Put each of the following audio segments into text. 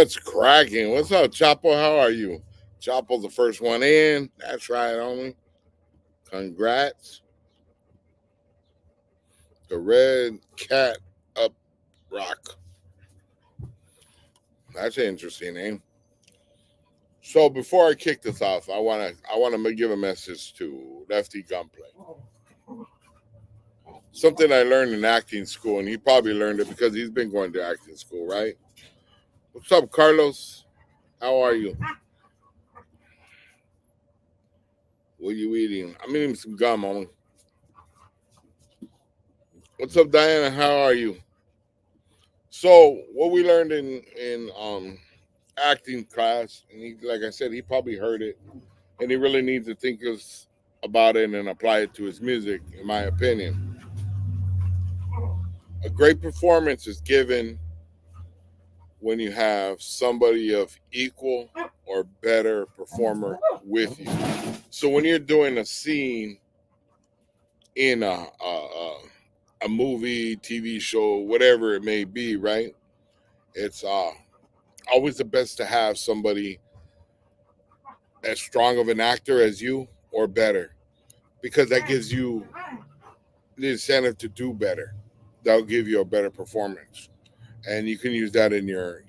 What's cracking? What's up, Chapo? How are you? Chapo's the first one in. That's right, homie. Congrats. The red cat up rock. That's an interesting name. So before I kick this off, I wanna give a message to Lefty Gunplay. Something I learned in acting school, and he probably learned it because he's been going to acting school, right? What's up, Carlos? How are you? What are you eating? I'm eating some gum, homie. What's up, Diana? How are you? So what we learned in acting class, and he, like I said, he probably heard it, and he really needs to think about it and apply it to his music. In my opinion, a great performance is given when you have somebody of equal or better performer with you. So when you're doing a scene in a movie, TV show, whatever it may be, right? It's always the best to have somebody as strong of an actor as you or better, because that gives you the incentive to do better. That'll give you a better performance, and you can use that in your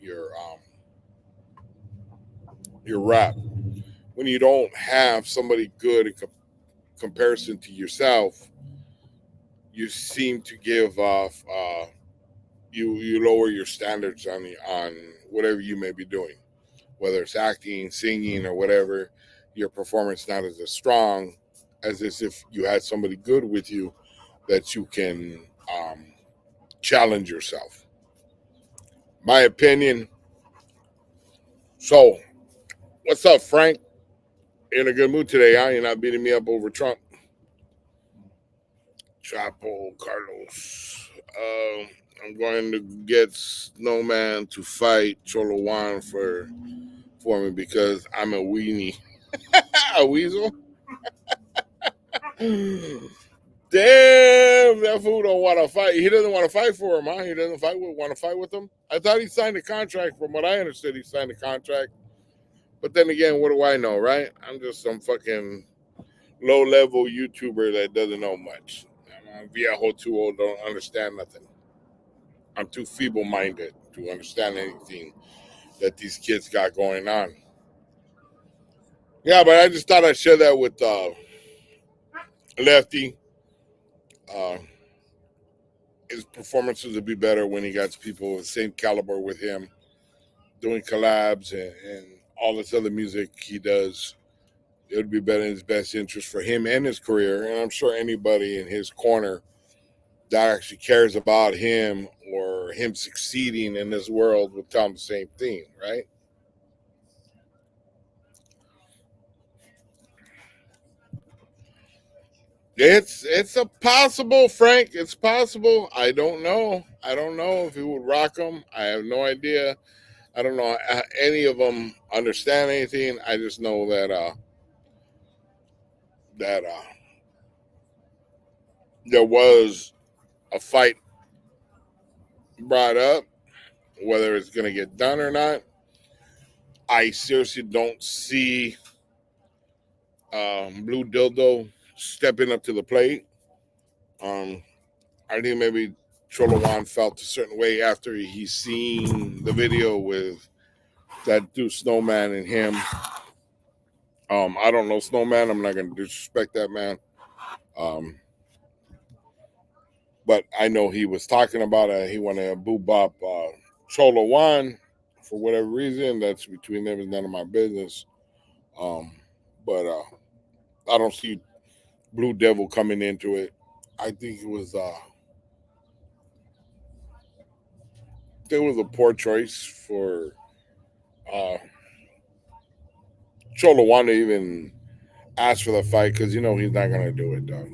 rap. When you don't have somebody good in comparison to yourself, you seem to give off you lower your standards on whatever you may be doing, whether it's acting, singing, or whatever. Your performance not as strong as if you had somebody good with you that you can challenge yourself. My opinion. So, what's up, Frank? You're in a good mood today, huh? You're not beating me up over Trump. Chapo Carlos. I'm going to get Snowman to fight Cholo Juan for me because I'm a weenie. A weasel? Damn, that fool don't want to fight. He doesn't want to fight for him, huh? He doesn't want to fight with him. I thought he signed a contract. From what I understood, he signed a contract. But then again, what do I know, right? I'm just some fucking low-level YouTuber that doesn't know much. I'm viejo too old, don't understand nothing. I'm too feeble-minded to understand anything that these kids got going on. Yeah, but I just thought I'd share that with Lefty. Uh, his performances would be better when he got people of the same caliber with him doing collabs and all this other music he does. It would be better in his best interest for him and his career. And I'm sure anybody in his corner that actually cares about him or him succeeding in this world will tell him the same thing, right? It's a possible, Frank. It's possible. I don't know. I don't know if he would rock them. I have no idea. I don't know any of them understand anything. I just know that there was a fight brought up, whether it's going to get done or not. I seriously don't see Blue Dildo stepping up to the plate. Um, I think maybe Cholowan felt a certain way after he seen the video with that dude Snowman and him. I don't know Snowman. I'm not going to disrespect that man. Um, but I know he was talking about it. He wanted to boo bop Cholo Juan for whatever reason. That's between them. It's none of my business. Um, but I don't see Blue Devil coming into it. I think it was a poor choice for uh, Cholo Juan to even ask for the fight because you know he's not gonna do it, dog.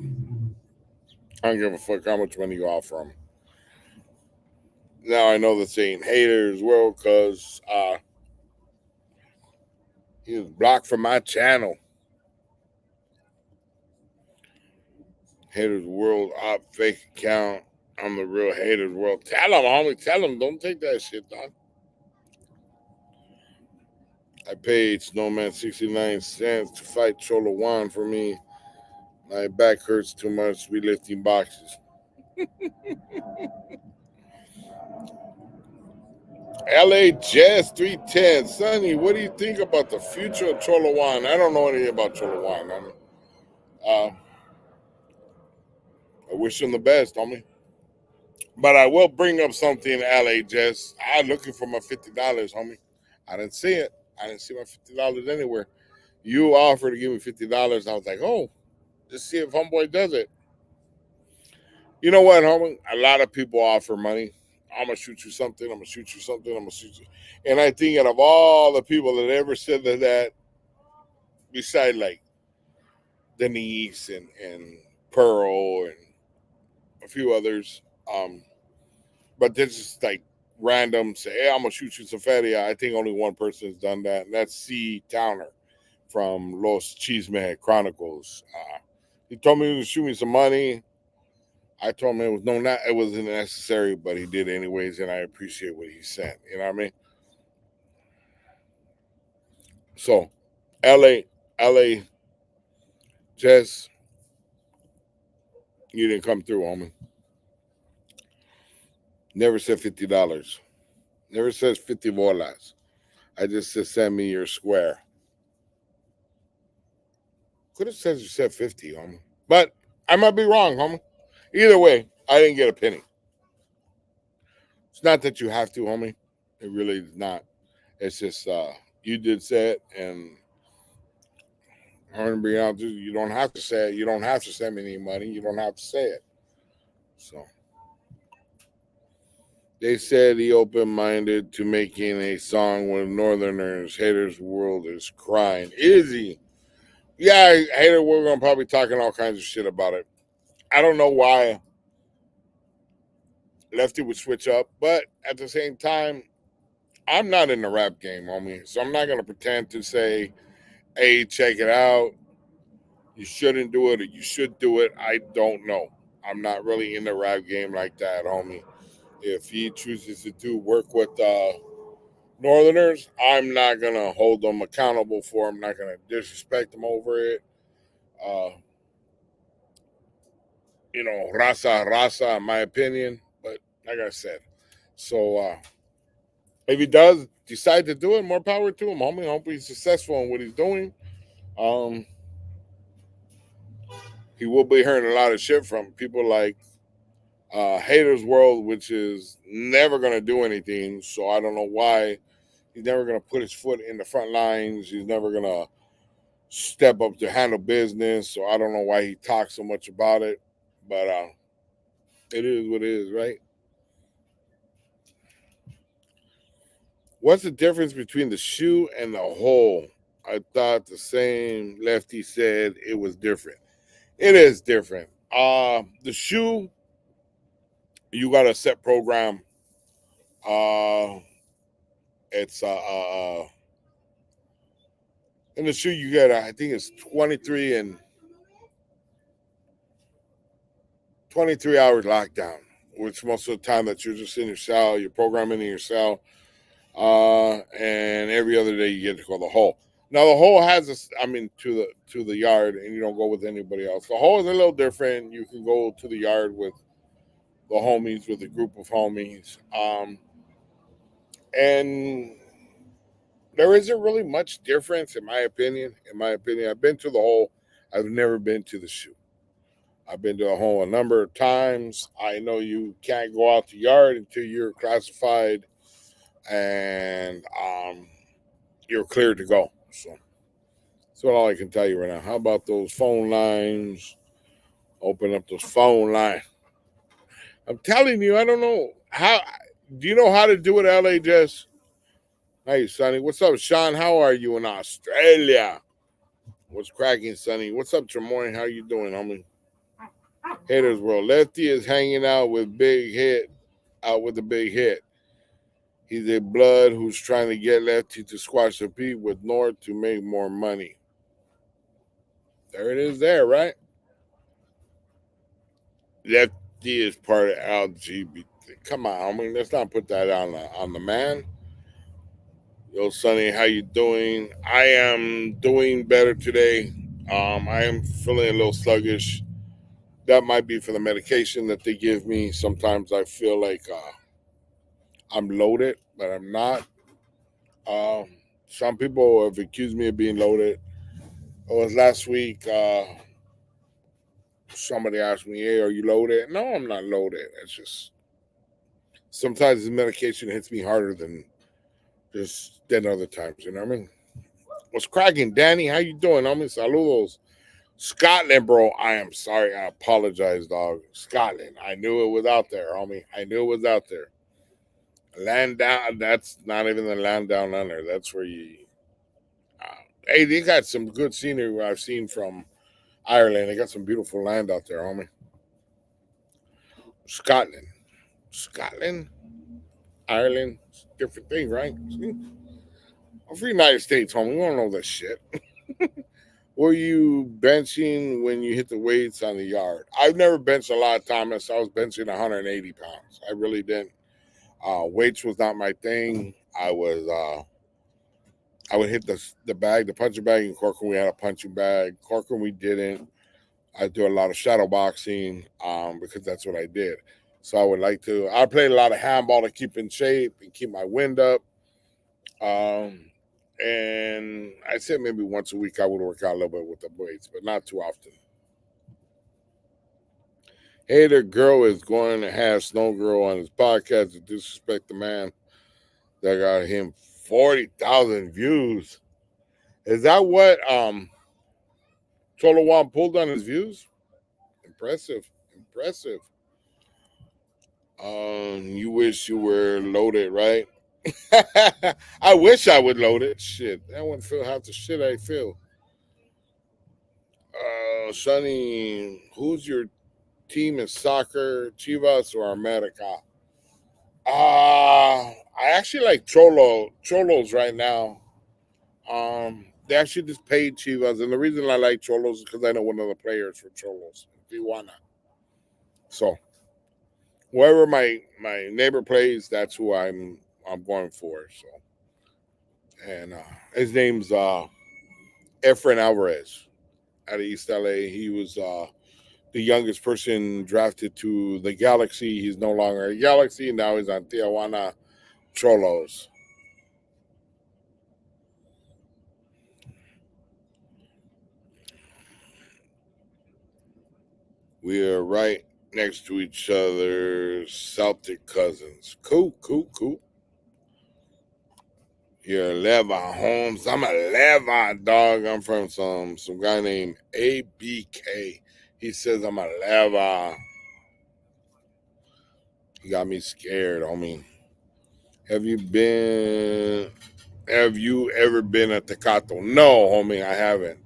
I don't give a fuck how much money you offer him. Now I know the saying haters world because he was blocked from my channel. Haters World op fake account. I'm the real Haters World. Tell them, homie. Tell them. Don't take that shit, dog. I paid Snowman 69 cents to fight Cholo Juan for me. My back hurts too much to be lifting boxes. LA Jazz 310. Sonny, what do you think about the future of Cholo Juan? I don't know anything about Cholo Juan. Uh, I wish him the best, homie. But I will bring up something, LA Jazz. I'm looking for my $50, homie. I didn't see it. I didn't see my $50 anywhere. You offered to give me $50. I was like, oh, let's see if homeboy does it. You know what, homie? A lot of people offer money. I'm gonna shoot you something. I'm gonna shoot you something. I'm gonna shoot you. And I think out of all the people that ever said that, beside like Denise and Pearl and a few others, but this is like random. Say, hey, I'm gonna shoot you some fatty. I think only one person has done that, and that's C. Towner from Los Chisme Chronicles. He told me he was shoot me some money. I told him it wasn't necessary, but he did anyways, and I appreciate what he sent. You know what I mean? So, LA, Jess, you didn't come through, homie. Never said $50. Never says 50 bolas. I just said send me your square. Could have said you said 50, homie. But I might be wrong, homie. Either way, I didn't get a penny. It's not that you have to, homie. It really is not. It's just you did say it, and I'm gonna be honest, you don't have to say it. You don't have to send me any money. You don't have to say it. So they said he open-minded to making a song with Northerners. Haters World is crying. Is he? Yeah, Hater World gonna probably talking all kinds of shit about it. I don't know why Lefty would switch up, but at the same time, I'm not in the rap game, homie. So I'm not gonna pretend to say, hey, check it out. You shouldn't do it or you should do it. I don't know. I'm not really in the rap game like that, homie. If he chooses to do work with Northerners, I'm not gonna hold them accountable for him. I'm not gonna disrespect them over it. Uh, raza, in my opinion. But like I said, so if he does decide to do it, more power to him, homie. I hope he's successful in what he's doing. Um, he will be hearing a lot of shit from people like Haters World, which is never gonna do anything. So I don't know why he's never gonna put his foot in the front lines. He's never gonna step up to handle business. So I don't know why he talks so much about it. But it is what it is, right? What's the difference between the shoe and the hole? I thought the same. Lefty said it was different. It is different. The shoe, you got a set program. Uh, it's in the shoe you get. I think it's 23 hours lockdown, which most of the time that you're just in your cell, you're programming in your cell, and every other day you get to go to the hole. Now the hole has to the yard, and you don't go with anybody else. The hole is a little different. You can go to the yard with the homies, with a group of homies, and there isn't really much difference in my opinion. I've been to the hole. I've never been to the shoe. I've been to the hole a number of times. I know you can't go out the yard until you're classified and you're cleared to go. So that's all I can tell you right now. How about those phone lines? Open up those phone lines. I'm telling you, I don't know how. Do you know how to do it, LA Jess? Hey, Sonny. What's up, Sean? How are you in Australia? What's cracking, Sonny? What's up, Tremoy? How you doing, homie? Haters World. Lefty is hanging out with Big Hit, out with the Big Hit. He's a blood who's trying to get Lefty to squash the beat with North to make more money. There it is there, right? Lefty is part of LGBT. Come on, I mean, let's not put that on the man. Yo, Sonny, how you doing? I am doing better today. I am feeling a little sluggish. That might be for the medication that they give me. Sometimes I feel like I'm loaded, but I'm not. Um, some people have accused me of being loaded. It was last week. Somebody asked me, "Hey, are you loaded?" No, I'm not loaded. It's just sometimes the medication hits me harder than other times. You know what I mean? What's cracking, Danny? How you doing? Homie, saludos. Scotland, bro. I am sorry. I apologize, dog. Scotland. I knew it was out there, homie. I knew it was out there. Land down. That's not even the land down under. That's where you. Uh, hey, they got some good scenery I've seen from Ireland. They got some beautiful land out there, homie. Scotland. Scotland. Ireland. Different thing, right? I'm from the United States, homie. We don't know this shit. Were you benching when you hit the weights on the yard? I've never benched a lot of times. I was benching 180 pounds. I really didn't. Weights was not my thing. I would hit the bag, the punching bag. In Corcoran, we had a punching bag. Corcoran, we didn't. I do a lot of shadow boxing because that's what I did. So I played a lot of handball to keep in shape and keep my wind up. And I said maybe once a week I would work out a little bit with the weights, but not too often. Hey, the girl is going to have Snow Girl on his podcast to disrespect the man that got him 40,000 views. Is that what Cholo Juan pulled on his views? Impressive. Impressive. You wish you were loaded, right? I wish I would load it. Shit. I wouldn't feel half the shit I feel. Sonny, who's your team in soccer? Chivas or America? I actually like Cholos right now. They actually just paid Chivas, and the reason I like Cholos is because I know one of the players for Cholos, Tijuana. So whoever my neighbor plays, that's who I'm going for. So, and his name's Efren Alvarez out of East LA. He was the youngest person drafted to the Galaxy. He's no longer a Galaxy. Now he's on Tijuana Cholos. We are right next to each other, Celtic cousins. Cool, cool, cool. You're Levon Holmes. I'm a Levon dog. I'm from some guy named ABK. He says I'm a Levon. He got me scared, homie. Have you been? Have you ever been at Tecato? No, homie, I haven't.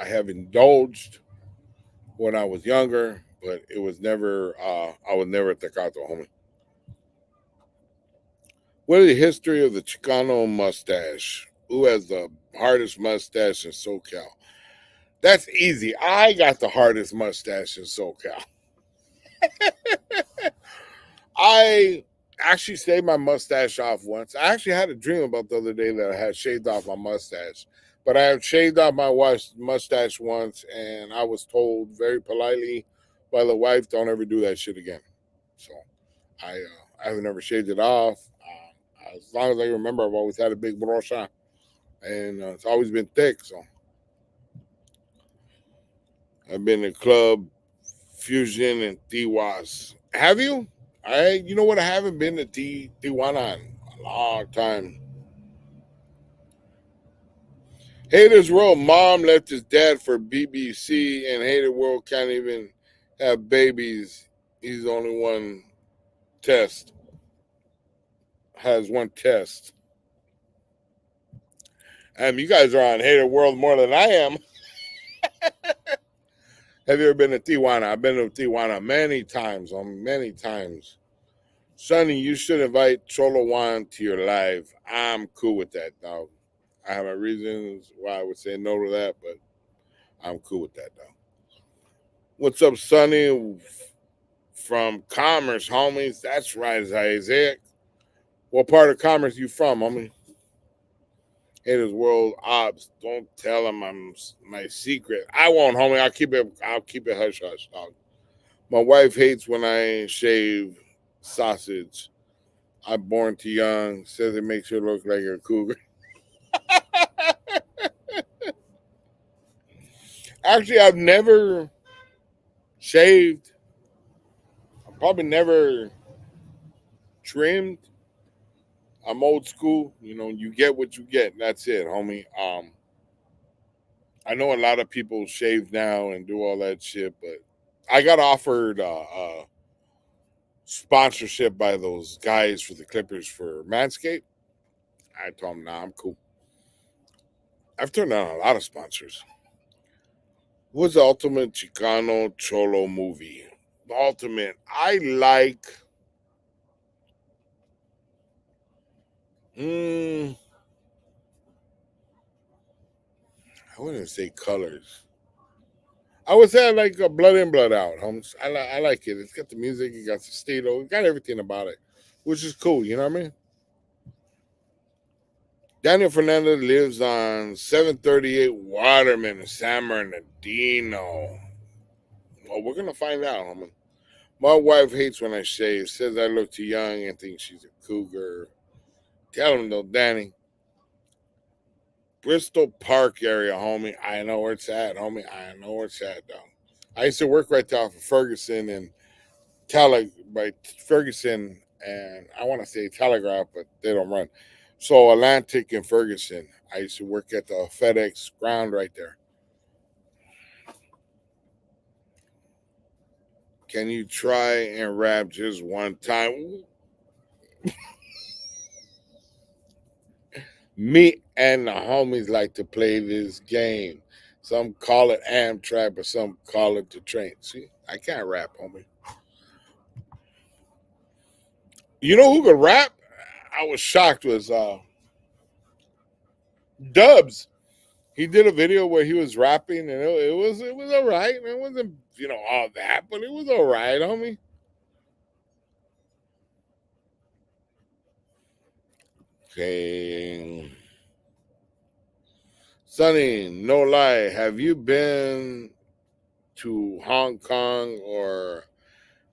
I have indulged when I was younger, but it was never. I was never at Tecato, homie. What is the history of the Chicano mustache? Who has the hardest mustache in SoCal? That's easy. I got the hardest mustache in SoCal. I actually shaved my mustache off once. I actually had a dream about the other day that I had shaved off my mustache. But I have shaved off my wife's mustache once, and I was told very politely by the wife, "Don't ever do that shit again." So I have never shaved it off. As long as I remember, I've always had a big brocha, and it's always been thick. So I've been to Club Fusion and Tijuas. Have you? You know what? I haven't been to Tijuana in a long time. Haters World mom left his dad for BBC, and Hater World can't even have babies. He's the only one test has one test. You guys are on Hater World more than I am. Have you ever been to Tijuana? I've been to Tijuana many times. Many times. Sonny, you should invite Cholo Juan to your live. I'm cool with that, dog. I have my reasons why I would say no to that, but I'm cool with that, dog. What's up, Sonny? From Commerce, homies. That's right, Isaac. What part of Commerce you from, homie? Haters World Ops. Don't tell them I'm my secret. I won't, homie. I'll keep it hush hush, dog. My wife hates when I shave sausage. I'm born too young. Says it makes you look like a cougar. Actually, I've never shaved. I've probably never trimmed. I'm old school. You know, you get what you get. That's it, homie. I know a lot of people shave now and do all that shit, but I got offered sponsorship by those guys for the Clippers for Manscaped. I told them, nah, I'm cool. I've turned down a lot of sponsors. What's the ultimate Chicano Cholo movie? The ultimate. I wouldn't say colors. I would say I like Blood In, Blood Out, homies. I like it. It's got the music, it got the stilo, it got everything about it, which is cool. You know what I mean? Daniel Fernandez lives on 738 Waterman in San Bernardino. Well, we're gonna find out, homie. My wife hates when I shave. Says I look too young and thinks she's a cougar. Tell him though, Danny. Bristol Park area, homie. I know where it's at, homie. I know where it's at, though. I used to work right there off of Ferguson and by Ferguson, and I want to say Telegraph, but they don't run. So Atlantic and Ferguson. I used to work at the FedEx ground right there. Can you try and rap just one time? Me and the homies like to play this game. Some call it Amtrak, but some call it the train. See, I can't rap, homie. You know who could rap? I was shocked was Dubs. He did a video where he was rapping, and it was all right. It wasn't all that, but it was all right, homie. Okay, Sonny, no lie. Have you been to Hong Kong or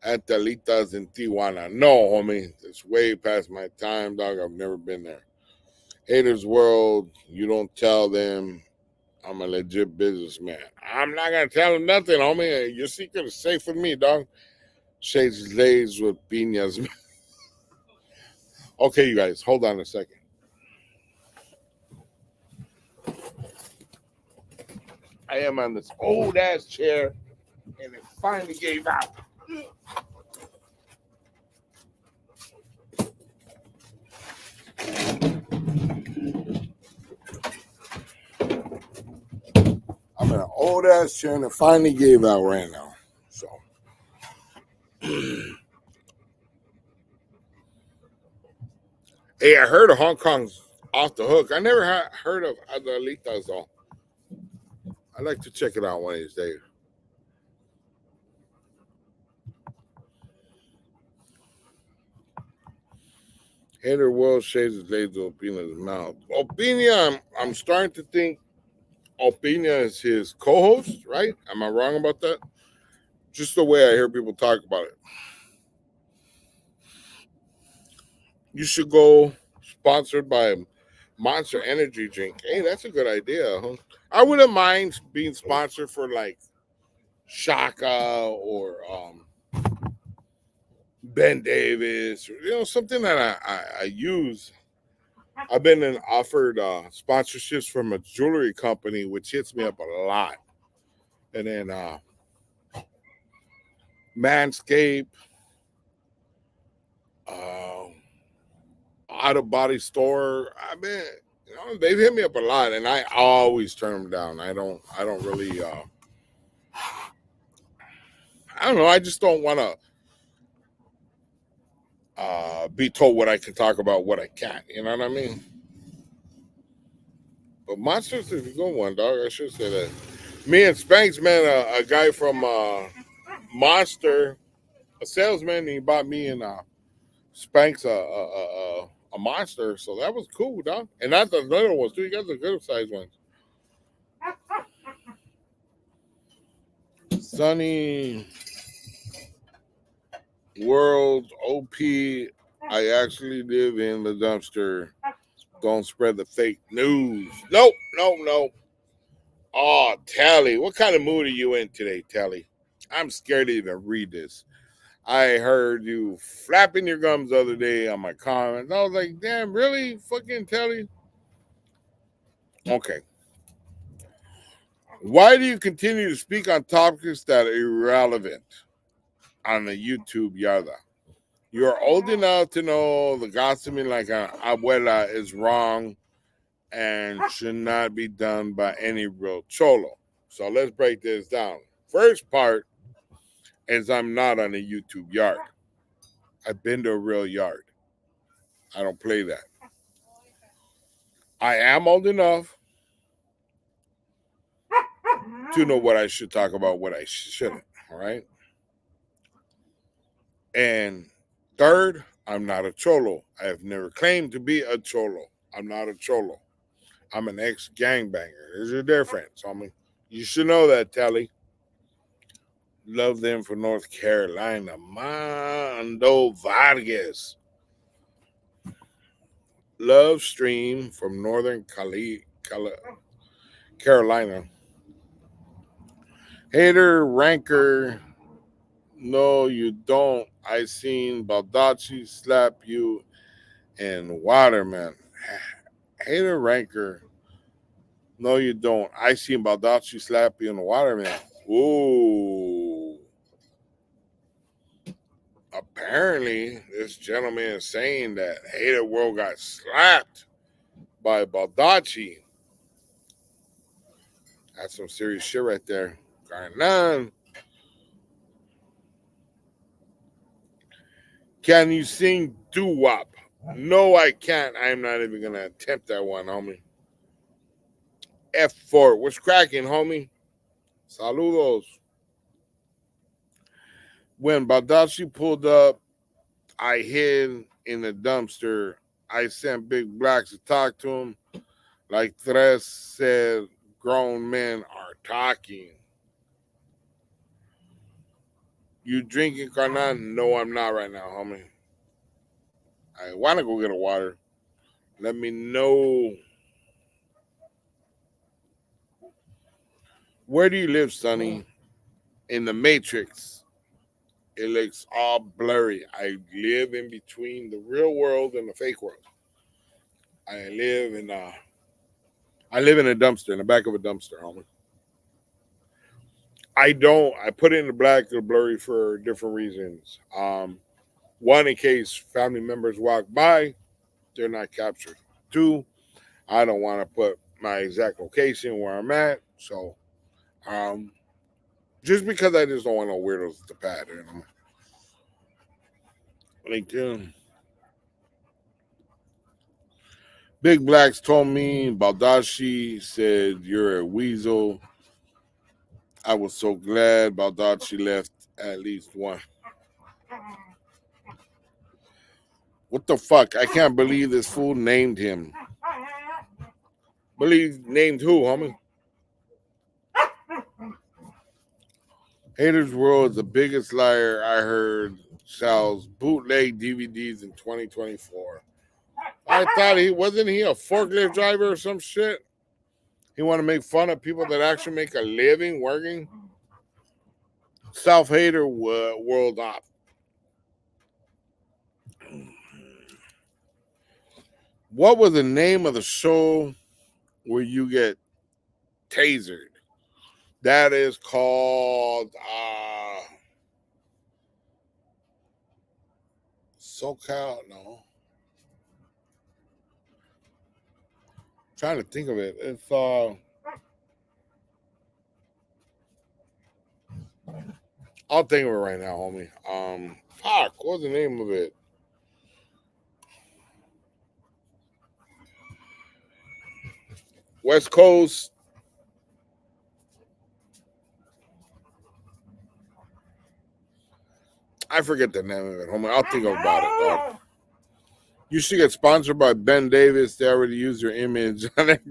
Antelitas in Tijuana? No, homie. It's way past my time, dog. I've never been there. Haters World, you don't tell them I'm a legit businessman. I'm not gonna tell them nothing, homie. Your secret is safe with me, dog. Shades lays with piñas. Okay, you guys, hold on a second. I am on this old ass chair, and it finally gave out. I'm in an old ass chair, and it finally gave out right now. So. Hey, I heard of Hong Kong's off the hook. I never heard of Adelitas though. I'd like to check it out one of these days. Hater World shades his laser Opina's mouth. Opina, I'm starting to think Opina is his co-host, right? Am I wrong about that? Just the way I hear people talk about it. You should go sponsored by Monster Energy Drink. Hey, that's a good idea, huh? I wouldn't mind being sponsored for like Shaka or Ben Davis, or, something that I use. I've been offered sponsorships from a jewelry company, which hits me up a lot. And then Manscaped, uh, Auto Body Store. I mean, they've hit me up a lot, and I always turn them down. I don't really. I don't know. I just don't want to be told what I can talk about, what I can't. You know what I mean? But Monsters is a good one, dog. I should say that. Me and Spanks, man, a guy from Monster, a salesman, he bought me and Spanks a a monster. So that was cool, dog. And not the little ones too. You got the good sized ones. Sunny World OP. I actually live in the dumpster. Don't spread the fake news. Nope, no. Oh, Tally, what kind of mood are you in today, Tally? I'm scared to even read this. I heard you flapping your gums the other day on my comments. I was like, damn, really? Fucking Tally? Okay. Why do you continue to speak on topics that are irrelevant on the YouTube Yada? You're old enough to know the gossiping like an abuela is wrong and should not be done by any real cholo. So let's break this down. First part is I'm not on a YouTube yard. I've been to a real yard. I don't play that. I am old enough to know what I should talk about, what I shouldn't. All right. And third, I'm not a cholo. I have never claimed to be a cholo. I'm not a cholo. I'm an ex-gangbanger. There's a difference. I mean, you should know that, Telly. Love them for North Carolina. Mondo Vargas. Love stream from Northern Carolina. Hater ranker. No, you don't. I seen Baldacci slap you in Waterman. Hater ranker. No, you don't. I seen Baldacci slap you in Waterman. Ooh. Apparently, this gentleman is saying that Hater World got slapped by Baldacci. That's some serious shit right there. Going on. Can you sing doo-wop? No, I can't. I'm not even going to attempt that one, homie. F4. What's cracking, homie? Saludos. When Baldacci pulled up, I hid in the dumpster. I sent Big Blacks to talk to him. Like Tres said, grown men are talking. You drinking, Carnan? No, I'm not right now, homie. I want to go get a water. Let me know. Where do you live, Sonny? In the Matrix. It looks all blurry. I live in between the real world and the fake world. I live in a dumpster, in the back of a dumpster, homie. I put it in the black or blurry for different reasons. One, in case family members walk by, they're not captured. Two, I don't want to put my exact location where I'm at. So, just because I just don't want no weirdos to pattern them. LinkedIn. Big Blacks told me Baldacci said you're a weasel. I was so glad Baldacci left at least one. What the fuck? I can't believe this fool named him. Believe named who, homie? Haters World is the biggest liar I heard. Sells bootleg DVDs in 2024. I thought wasn't he a forklift driver or some shit? He want to make fun of people that actually make a living working. Self Hater World Op. What was the name of the show where you get tasered? That is called SoCal. No, I'm trying to think of it. It's I'll think of it right now, homie. Fuck, what's the name of it? West Coast. I forget the name of it, homie. I'll think about it, dog. You should get sponsored by Ben Davis. They already use your image on it.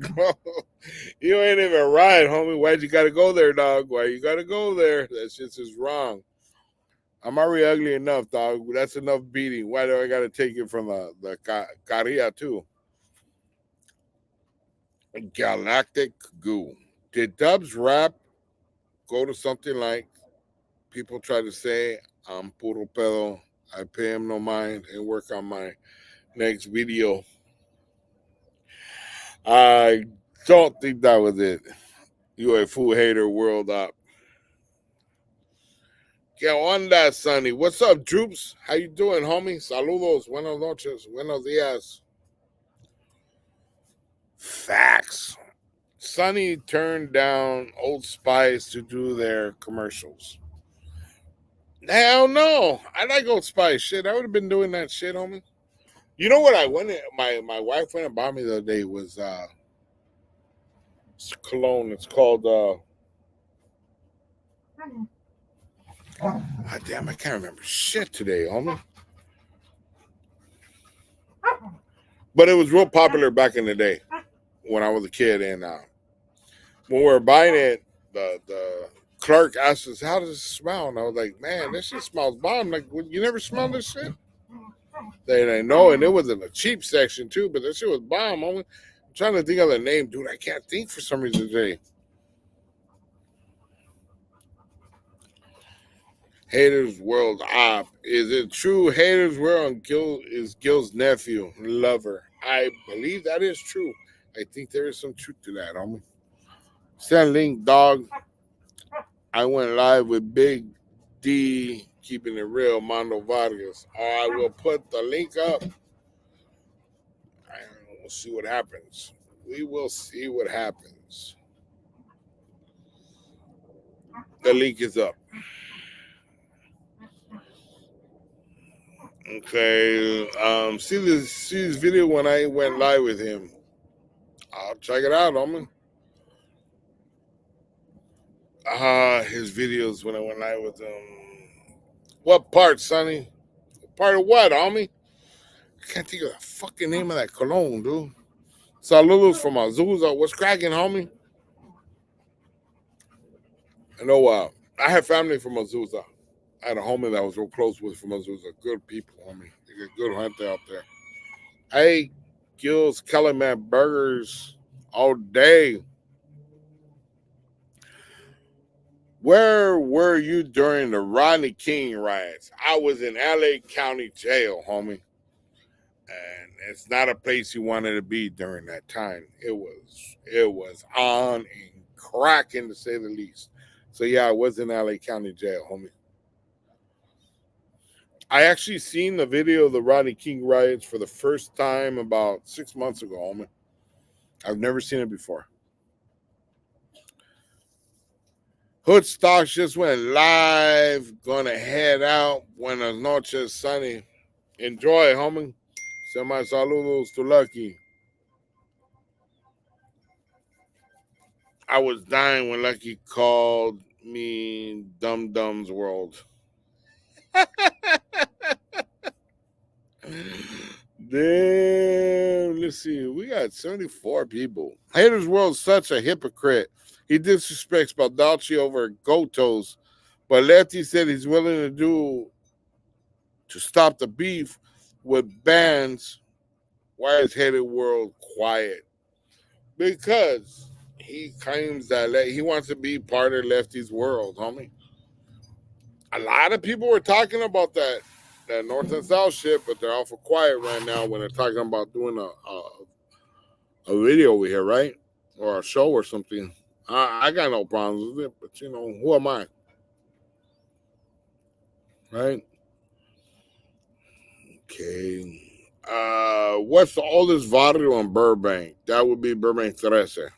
You ain't even right, homie. Why'd you gotta go there, dog? Why you gotta go there? That shit's just wrong. I'm already ugly enough, dog. That's enough beating. Why do I gotta take it from the Caria too? Galactic Goo. Did Dub's rap go to something like people try to say, I'm puro pedo, I pay him no mind and work on my next video? I don't think that was it. You a food hater world up. ¿Qué onda, Sonny? What's up, Droops? How you doing, homie? Saludos, buenas noches, buenos días. Facts. Sonny turned down Old Spice to do their commercials. Hell no. I like Old Spice. Shit, I would have been doing that shit, homie. You know what I went my wife went and bought me the other day was it's cologne. It's called damn, I can't remember shit today, homie. But it was real popular back in the day when I was a kid, and when we were buying it, the clerk asked us, "How does it smell?" And I was like, "Man, this shit smells bomb. Like, you never smell this shit?" They didn't know, and it was in the cheap section too. But this shit was bomb. I'm trying to think of the name, dude. I can't think for some reason today. Haters World Op. Is it true Haters World is Gil's nephew, lover? I believe that is true. I think there is some truth to that, homie. Send link, dog. I went live with Big D, keeping it real, Mondo Vargas. I will put the link up. We'll see what happens. We will see what happens. The link is up. Okay. See this video when I went live with him. I'll check it out, homie. His videos when I went live with him. What part, Sonny? Part of what, homie? I can't think of the fucking name of that cologne, dude. Saludos from Azusa. What's cracking, homie? I know I have family from Azusa. I had a homie that I was real close with from Azusa. Good people, homie. They get good hunter out there. Hey, Gills, Kellerman Burgers all day. Where were you during the Rodney King riots? I was in LA County Jail, homie. And it's not a place you wanted to be during that time. It was on and cracking, to say the least. So yeah, I was in LA County Jail, homie. I actually seen the video of the Rodney King riots for the first time about 6 months ago, homie. I've never seen it before. Hood Stocks just went live. Gonna head out. Buenas noches, Sonny. Enjoy, homie. Send my saludos to Lucky. I was dying when Lucky called me Dum Dum's World. Damn, let's see. We got 74 people. Haters World's such a hypocrite. He disrespects Baldacci over Gotos, but Lefty said he's willing to stop the beef with bands. Why is Hated World quiet? Because he claims that he wants to be part of Lefty's world, homie. A lot of people were talking about that North and South shit, but they're awful quiet right now when they're talking about doing a video over here, right? Or a show or something. I got no problems with it, but who am I? Right? Okay. What's the oldest barrio in Burbank? That would be Burbank 13.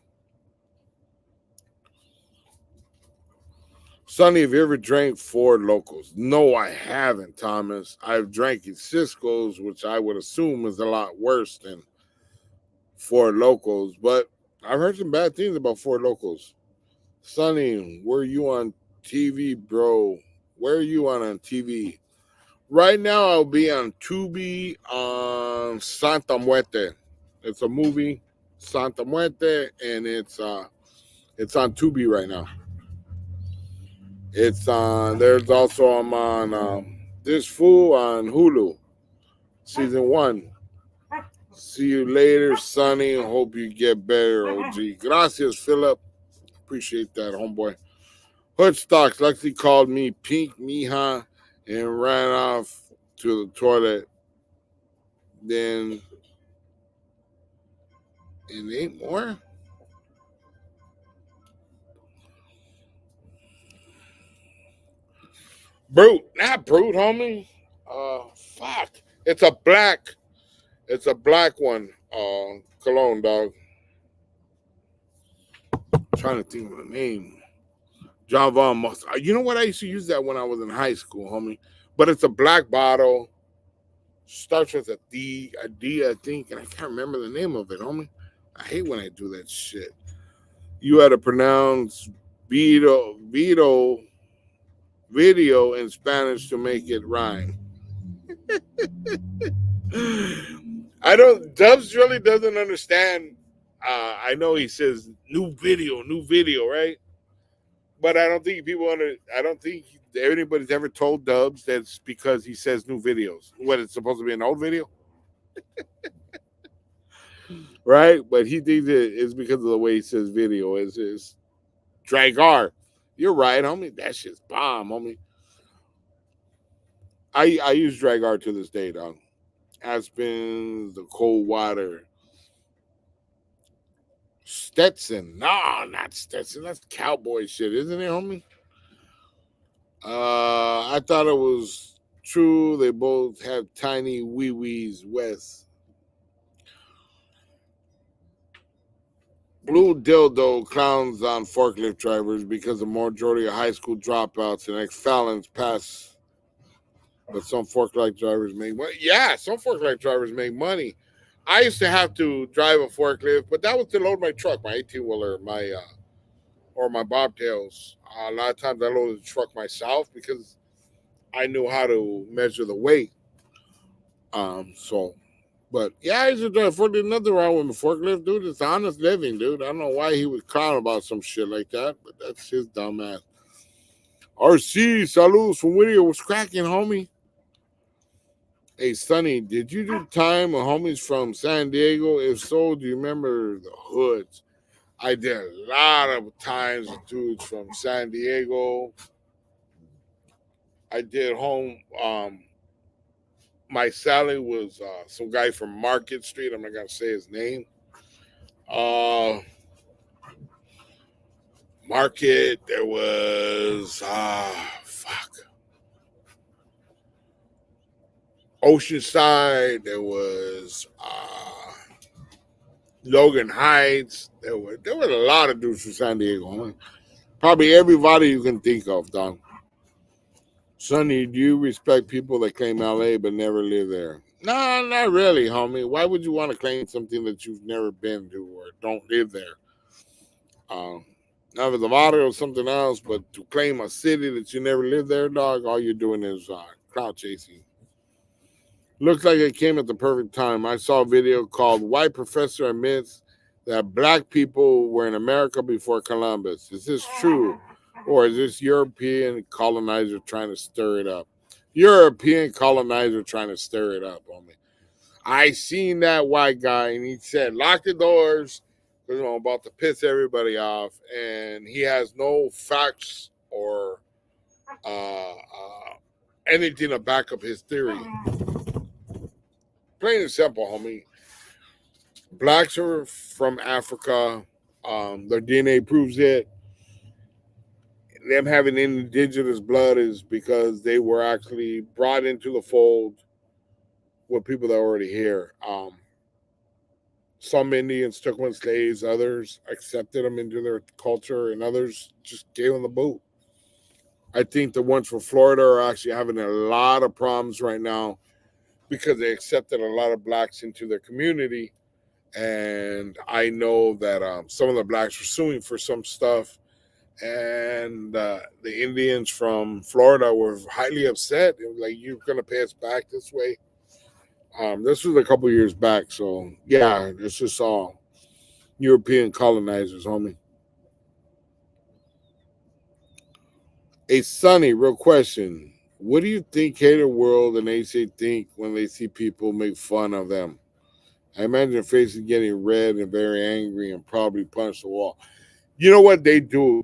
Sonny, have you ever drank Ford Locals? No, I haven't, Thomas. I've drank at Cisco's, which I would assume is a lot worse than Ford Locals, but I've heard some bad things about Ford Locals. Sonny, were you on TV, bro? Where are you on TV? Right now, I'll be on Tubi on Santa Muerte. It's a movie, Santa Muerte, and it's on Tubi right now. It's on. There's also I'm on this fool on Hulu, season one. See you later, Sonny. Hope you get better, OG. Gracias, Philip. Appreciate that, homeboy. Hood Stocks. Lexi called me Pink Mija and ran off to the toilet. Then, and ain't more. Brute, not brute, homie. Fuck. It's a black. It's a black one. Cologne, dog. I'm trying to think of the name. John Von Must. You know what? I used to use that when I was in high school, homie. But it's a black bottle. Starts with a D, I think, and I can't remember the name of it, homie. I hate when I do that shit. You had to pronounce video in Spanish to make it rhyme. I don't. Dubs really doesn't understand. I know he says new video, right? But I don't think I don't think anybody's ever told Dubs that's because he says new videos. What, it's supposed to be an old video, right? But he thinks it's because of the way he says video. Is Dragar. You're right, homie. That shit's bomb, homie. I use Dragar to this day, dog. Aspens, the cold water. Stetson. No, not Stetson. That's cowboy shit, isn't it, homie? I thought it was true. They both have tiny wee wees, Wes. Blue dildo clowns on forklift drivers because the majority of high school dropouts and ex-felons pass. But some forklift drivers make money. Yeah, some forklift drivers make money. I used to have to drive a forklift, but that was to load my truck, my 18-wheeler, or my bobtails. A lot of times I loaded the truck myself because I knew how to measure the weight. But yeah, I used to drive forklift. Nothing wrong with the forklift, dude. It's honest living, dude. I don't know why he would clown about some shit like that, but that's his dumb ass. RC, saludos from Whittier. What's cracking, homie? Hey, Sonny, did you do time with homies from San Diego? If so, do you remember the hoods? I did a lot of times with dudes from San Diego. I did home. My Sally was some guy from Market Street. I'm not gonna say his name. Market. There was fuck. Oceanside. There was Logan Heights. There were a lot of dudes from San Diego. Probably everybody you can think of, dog. Sonny, do you respect people that claim LA but never live there? No, not really, homie. Why would you want to claim something that you've never been to or don't live there? Now, if it's a lottery or something else, but to claim a city that you never lived there, dog, all you're doing is crowd chasing. Looks like it came at the perfect time. I saw a video called White Professor Admits That Black People Were in America Before Columbus. Is this true? Or is this European colonizer trying to stir it up? European colonizer trying to stir it up on me. I seen that white guy and he said, lock the doors because I'm about to piss everybody off. And he has no facts or anything to back up his theory. Plain and simple, homie. Blacks are from Africa. Their DNA proves it. Them having indigenous blood is because they were actually brought into the fold with people that are already here. Some Indians took them as slaves, others accepted them into their culture, and others just gave them the boot. I think the ones from Florida are actually having a lot of problems right now because they accepted a lot of blacks into their community. And I know that some of the blacks are suing for some stuff and the Indians from Florida were highly upset. It was like, you're gonna pay us back this way. This was a couple years back, so yeah, this is all European colonizers, homie. A Sunny, real question. What do you think Hater World and AC think when they see people make fun of them? I imagine faces getting red and very angry and probably punch the wall. You know what they do?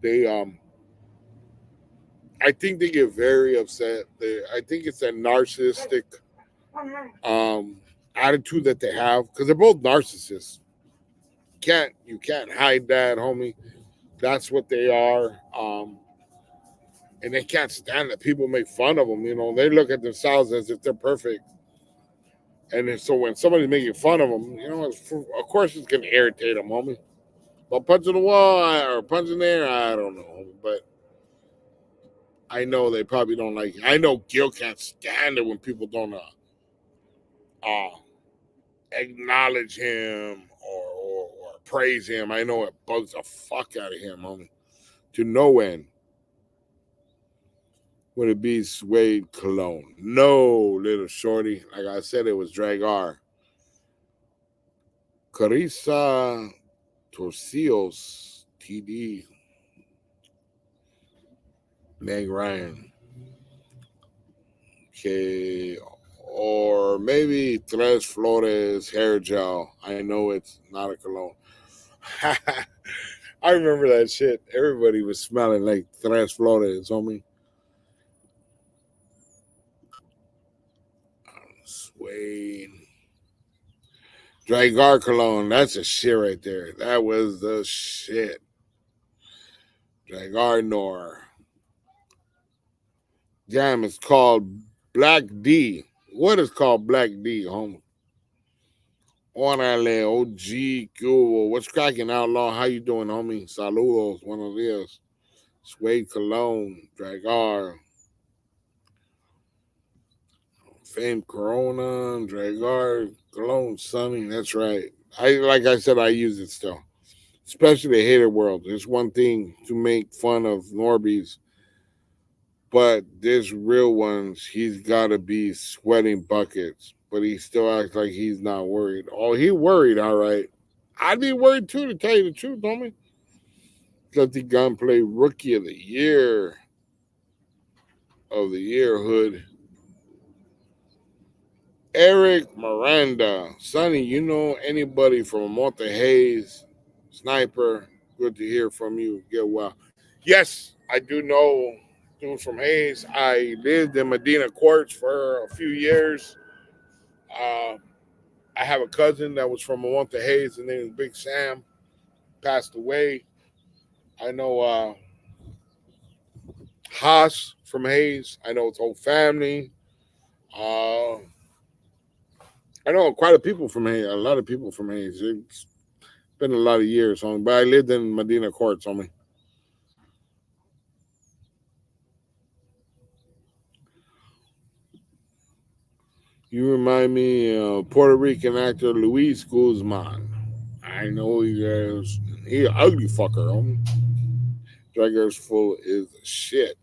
I think they get very upset. I think it's a narcissistic um, attitude that they have because they're both narcissists. You can't hide that, homie. That's what they are. And they can't stand that people make fun of them. You know, they look at themselves as if they're perfect. And then, so when somebody's making fun of them, you know, of course it's gonna irritate them, homie. But punching the wall or punching there, I don't know. But I know they probably don't like it. I know Gil can't stand it when people don't uh, acknowledge him or praise him. I know it bugs the fuck out of him, homie. To no end. Would it be Suede Cologne? No, little shorty. Like I said, it was Dragar. Carissa Torcios, TD, Meg Ryan. Okay. Or maybe Tres Flores hair gel. I know it's not a cologne. I remember that shit. Everybody was smelling like Tres Flores, homie. Suede. Dragar cologne. That's a shit right there. That was the shit. Dragar Nor. Damn, it's called Black D. What is called Black D, homie? Órale, OG, Cubo. What's cracking, Outlaw? How you doing, homie? Saludos, buenos días. Suede Cologne, Dragar, Fame Corona, Dragar, Cologne, Sunny. That's right. Like I said, I use it still. Especially the hater world. It's one thing to make fun of Norbies, but there's real ones. He's got to be sweating buckets, but he still acts like he's not worried. Oh, he worried, all right. I'd be worried too, to tell you the truth, homie. Lefty Gunplay Rookie of the Year Hood. Eric Miranda. Sonny, you know anybody from Monte Hayes? Sniper, good to hear from you. Get well. Yes, I do know dudes from Hayes. I lived in Medina Courts for a few years. Uh, I have a cousin that was from Monte Hayes, and name is Big Sam. Passed away. I know Haas from Hayes. I know his whole family. Uh, I know quite a people from Hayes. A lot of people from Hayes. It's been a lot of years, homie. But I lived in Medina Courts, homie. You remind me of Puerto Rican actor Luis Guzman. I know he is. He an ugly fucker, homie. Draggers full is shit.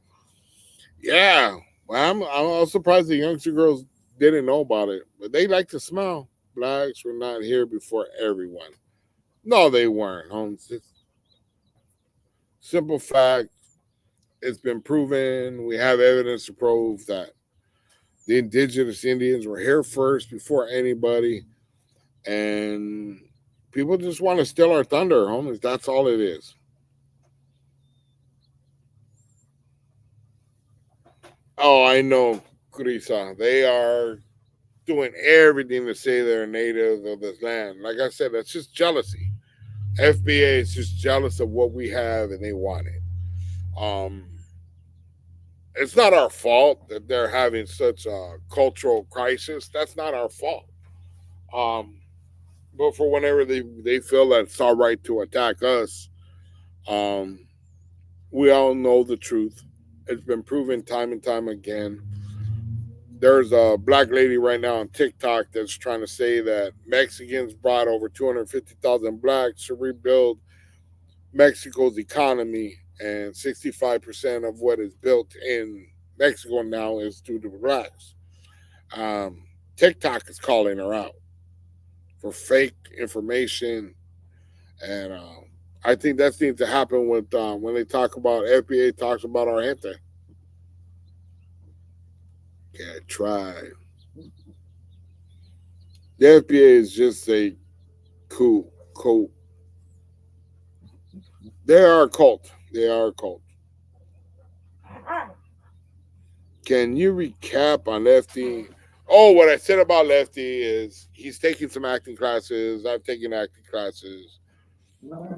Yeah. Well, I'm surprised the youngster girls didn't know about it, but they like to smell. Blacks were not here before everyone. No, they weren't, homes. Simple fact. It's been proven. We have evidence to prove that the indigenous Indians were here first before anybody, and people just want to steal our thunder, homies. That's all it is. Oh, I know, Kurisa. They are doing everything to say they're natives of this land. Like I said, that's just jealousy. FBA is just jealous of what we have and they want it. Um, it's not our fault that they're having such a cultural crisis. That's not our fault. Um, but for whenever they feel that it's all right to attack us, um, we all know the truth. It's been proven time and time again. There's a black lady right now on TikTok that's trying to say that Mexicans brought over 250,000 blacks to rebuild Mexico's economy, and 65% of what is built in Mexico now is due to blacks. TikTok is calling her out for fake information, and I think that needs to happen with when they talk about FBA talks about our gente. Yeah, try. The FBA is just a cool. They are a cult. They are a cult. Can you recap on Lefty? Oh, what I said about Lefty is he's taking some acting classes. I've taken acting classes,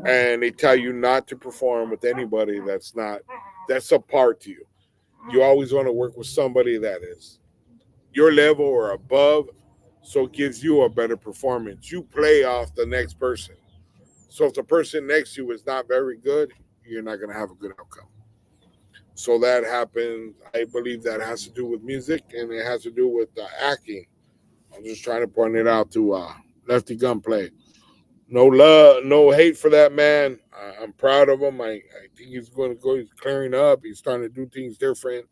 and they tell you not to perform with anybody that's subpar to you. You always want to work with somebody that is your level or above, so it gives you a better performance. You play off the next person. So if the person next to you is not very good, you're not going to have a good outcome. So that happens. I believe that has to do with music and it has to do with acting. I'm just trying to point it out to Lefty Gunplay. No love, no hate for that man. I'm proud of him. I think he's going to go. He's clearing up. He's starting to do things different.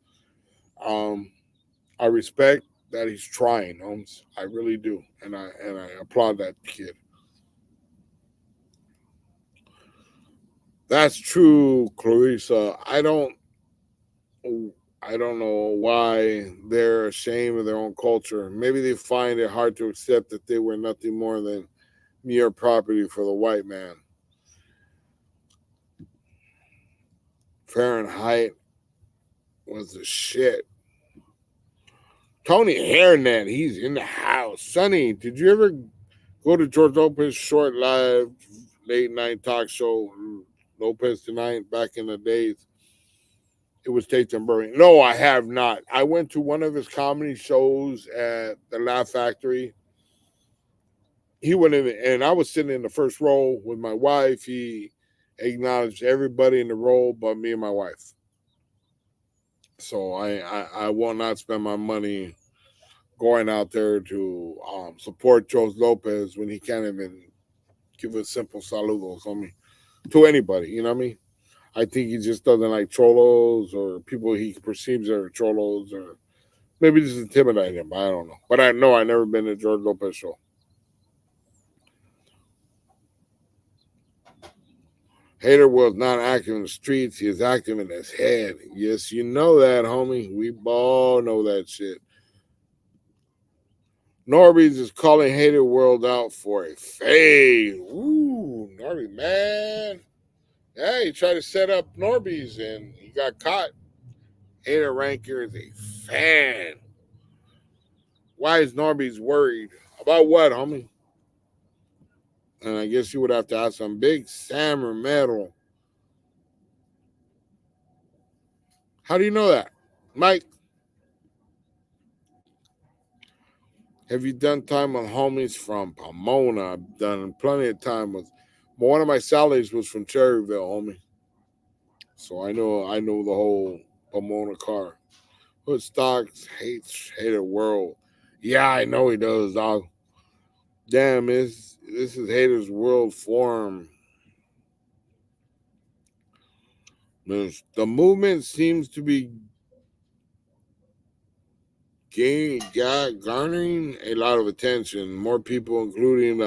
I respect that he's trying, Holmes. I really do, and I applaud that kid. That's true, Clarissa. I don't know why they're ashamed of their own culture. Maybe they find it hard to accept that they were nothing more than mere property for the white man. Fahrenheit was the shit. Tony Hairnet, he's in the house. Sonny, did you ever go to George Lopez short live late night talk show, Lopez Tonight, back in the days? It was taped in Burbank. No, I have not. I went to one of his comedy shows at the Laugh Factory. He went in, and I was sitting in the first row with my wife. He acknowledged everybody in the row but me and my wife. So I will not spend my money going out there to support George Lopez when he can't even give a simple saludos on me to anybody. You know what I mean? I think he just doesn't like cholos or people he perceives are cholos, or maybe just intimidate him. I don't know. But I know I've never been to George Lopez show. Hater was not active in the streets. He is active in his head. Yes, you know that, homie. We all know that shit. Norby's is calling Hater World out for a fade. Ooh, Norby, man. Yeah, he tried to set up Norby's and he got caught. Hater Ranker is a fan. Why is Norby's worried? About what, homie? And I guess you would have to ask some Big Sam or Metal. How do you know that? Mike, have you done time with homies from Pomona? I've done plenty of time with. But one of my salaries was from Cherryville, homie. So I know the whole Pomona car. Hood Stocks hate the world. Yeah, I know he does, dog. Damn, this is Hater's World Forum. The movement seems to be garnering a lot of attention. More people, including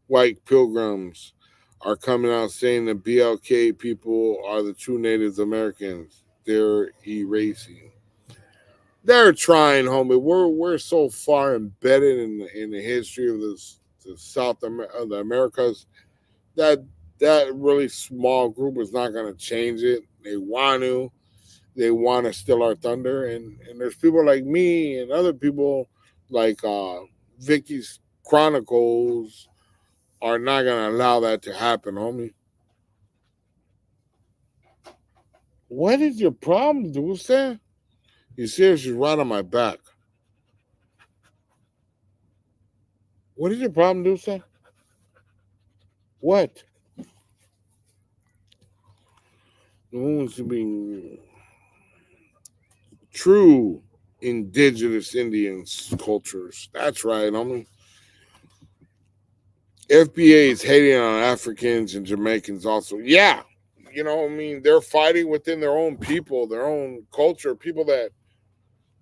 white pilgrims, are coming out saying the BLK people are the true Native Americans. They're erasing. They're trying, homie. We're so far embedded in the history of of the Americas that really small group is not going to change it. They want to steal our thunder, and there's people like me and other people like Vicky's Chronicles are not going to allow that to happen, homie. What is your problem, Dulce? You seriously right on my back. What is your problem, Dulce? What? The woman's being true indigenous Indian cultures. That's right, homie. FBA is hating on Africans and Jamaicans also. Yeah, you know, I mean, they're fighting within their own people, their own culture, people that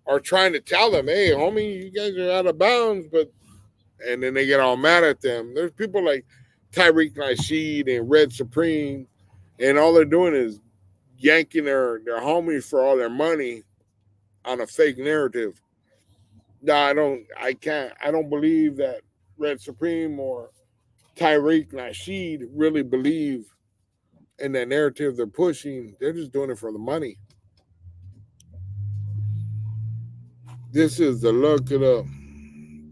are trying to tell them, hey, homie, you guys are out of bounds, and then they get all mad at them. There's people like Tariq Nasheed and Red Supreme, and all they're doing is yanking their homies for all their money on a fake narrative. No, I don't believe that Red Supreme or Tariq Nasheed really believe in that narrative they're pushing. They're just doing it for the money. This is the look it up.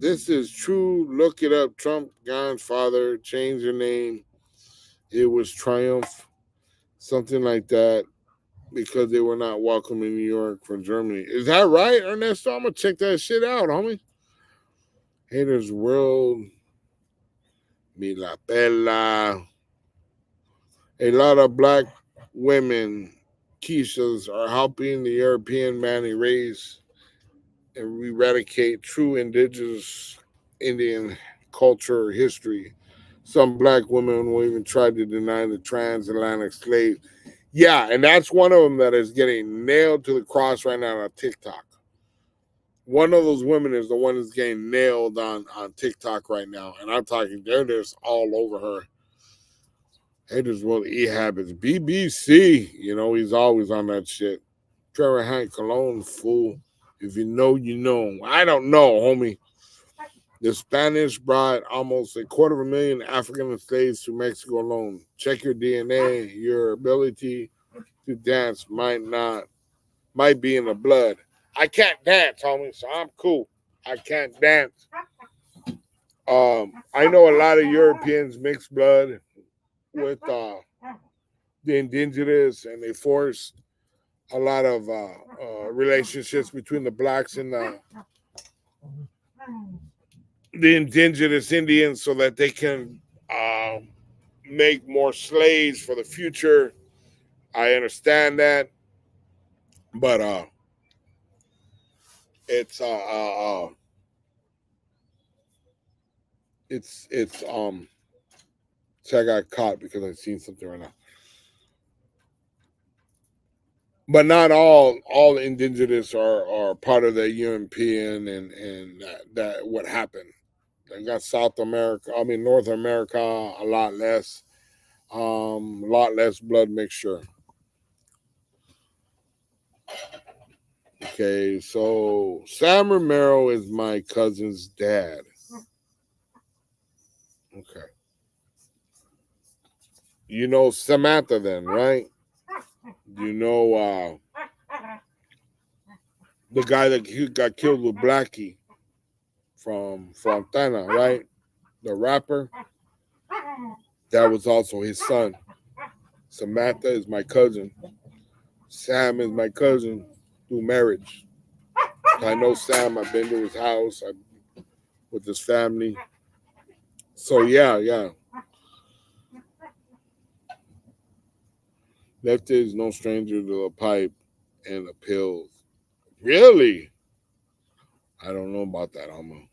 This is true. Look it up. Trump grandfather changed their name. It was Triumph, something like that, because they were not welcome in New York from Germany. Is that right, Ernesto? I'm gonna check that shit out, homie. Haters World, Mi La Pela. A lot of black women, Keishas, are helping the European man erase and eradicate true indigenous Indian culture or history. Some black women will even try to deny the transatlantic slave. Yeah, and that's one of them that is getting nailed to the cross right now on TikTok. One of those women is the one that's getting nailed on TikTok right now. And I'm talking, they're just all over her. Haters will eat habits. BBC, you know, he's always on that shit. Trevor Hank Cologne, fool. If you know, you know. I don't know, homie. The Spanish brought almost 250,000 African slaves to Mexico alone. Check your DNA. Your ability to dance might be in the blood. I can't dance, homie, so I'm cool. I can't dance. I know a lot of Europeans mix blood with the indigenous, and they force a lot of relationships between the blacks and the indigenous Indians so that they can make more slaves for the future. I understand that, but it's so I got caught because I seen something right now. But not all indigenous are part of the European and that what happened. They got North America, a lot less blood mixture. Okay, so Sam Romero is my cousin's dad. Okay. You know Samantha then, right? You know the guy that got killed with Blackie from Fontana, right? The rapper. That was also his son. Samantha is my cousin. Sam is my cousin through marriage. I know Sam. I've been to his house with his family. So yeah. Lefty is no stranger to the pipe and the pills. Really? I don't know about that, homie.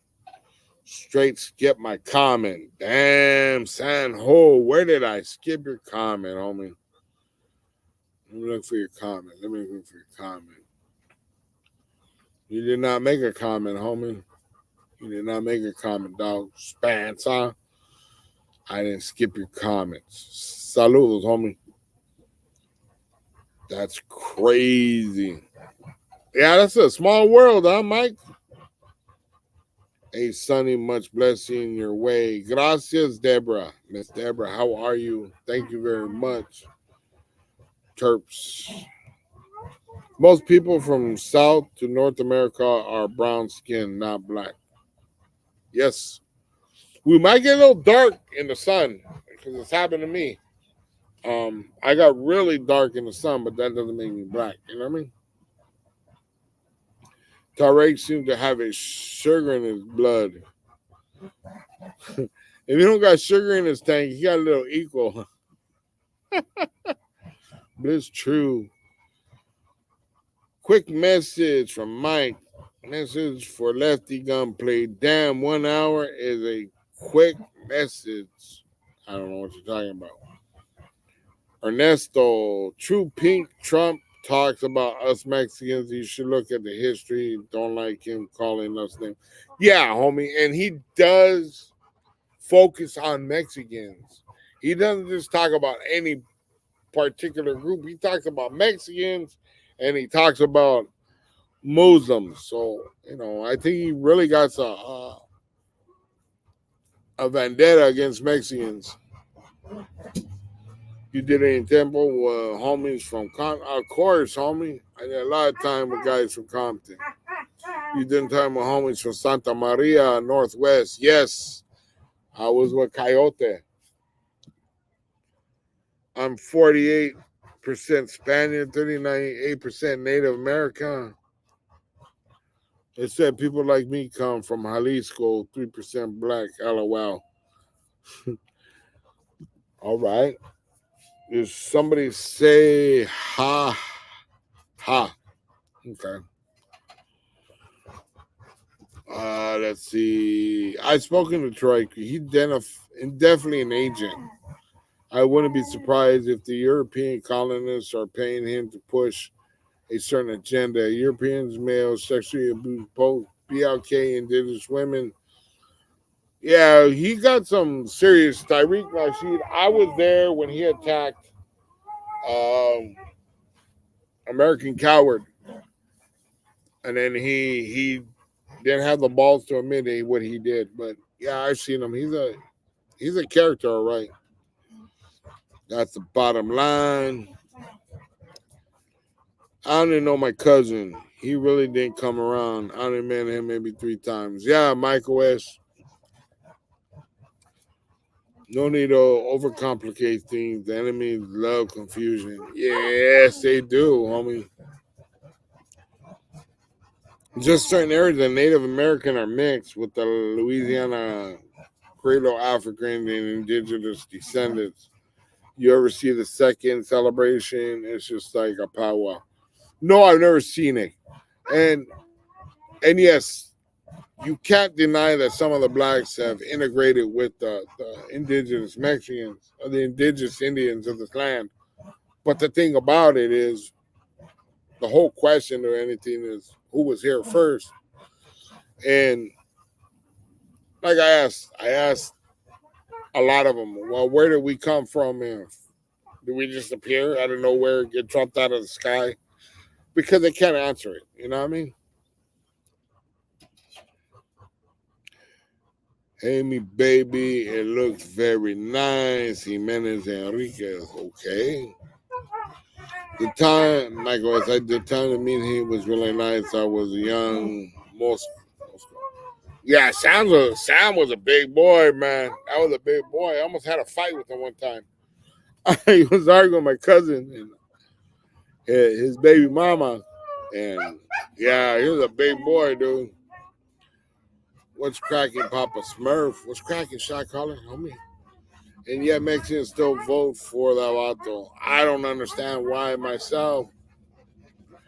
Straight skip my comment. Damn, San Ho. Where did I skip your comment, homie? Let me look for your comment. You did not make a comment, homie. You did not make a comment, dog. Spencer. I didn't skip your comments. Saludos, homie. That's crazy. Yeah, that's a small world, huh, Mike? Hey, Sonny, much blessing your way. Gracias, Deborah. Miss Deborah, how are you? Thank you very much. Terps. Most people from South to North America are brown skinned, not black. Yes. We might get a little dark in the sun because it's happened to me. I got really dark in the sun, but that doesn't make me black. You know what I mean? Tarek seems to have a sugar in his blood. If he don't got sugar in his tank, he got a little equal. But it's true. Quick message from Mike. Message for Lefty Gunplay. Damn, 1 hour is a quick message. I don't know what you're talking about. Ernesto, True Pink Trump talks about us Mexicans. You should look at the history. Don't like him calling us names. Yeah, homie. And he does focus on Mexicans. He doesn't just talk about any particular group. He talks about Mexicans and he talks about Muslims. So, I think he really got a vendetta against Mexicans. You did it in Temple with homies from Compton. Of course, homie. I did a lot of time with guys from Compton. You did time with homies from Santa Maria, Northwest. Yes, I was with Coyote. I'm 48% Spaniard, 39.8% Native American. It said people like me come from Jalisco, 3% black. LOL. All right. Did somebody say ha? Ha. Okay. Let's see. I've spoken to Troy. He's definitely an agent. I wouldn't be surprised if the European colonists are paying him to push a certain agenda. Europeans, males, sexually abuse both BLK, indigenous women. Yeah, he got some serious. Tyreek Nasheed, I was there when he attacked American Coward. And then he didn't have the balls to admit what he did. But yeah, I've seen him. He's a character, all right. That's the bottom line. I don't even know my cousin. He really didn't come around. I only met him maybe 3 times. Yeah, Michael S. No need to overcomplicate things. The enemy love confusion. Yes, they do, homie. Just certain areas of Native American are mixed with the Louisiana Creole African and indigenous descendants. You ever see the second celebration? It's just like a powwow. No, I've never seen it. And yes, you can't deny that some of the blacks have integrated with the indigenous Mexicans or the indigenous Indians of this land. But the thing about it is, the whole question or anything is who was here first. And like I asked a lot of them, well, where did we come from? And did we just appear out of nowhere, get dropped out of the sky? Because they can't answer it. You know what I mean? Hey, me baby, it looks very nice. Jimenez Enriquez, okay. The time, Michael, the time to meet him was really nice. I was young, most. Yeah, Sam was a big boy, man. That was a big boy. I almost had a fight with him one time. I was arguing with my cousin and his baby mama, and yeah, he was a big boy, dude. What's cracking, Papa Smurf? What's cracking, shot caller, homie? And yet Mexicans still vote for that vato. I don't understand why myself,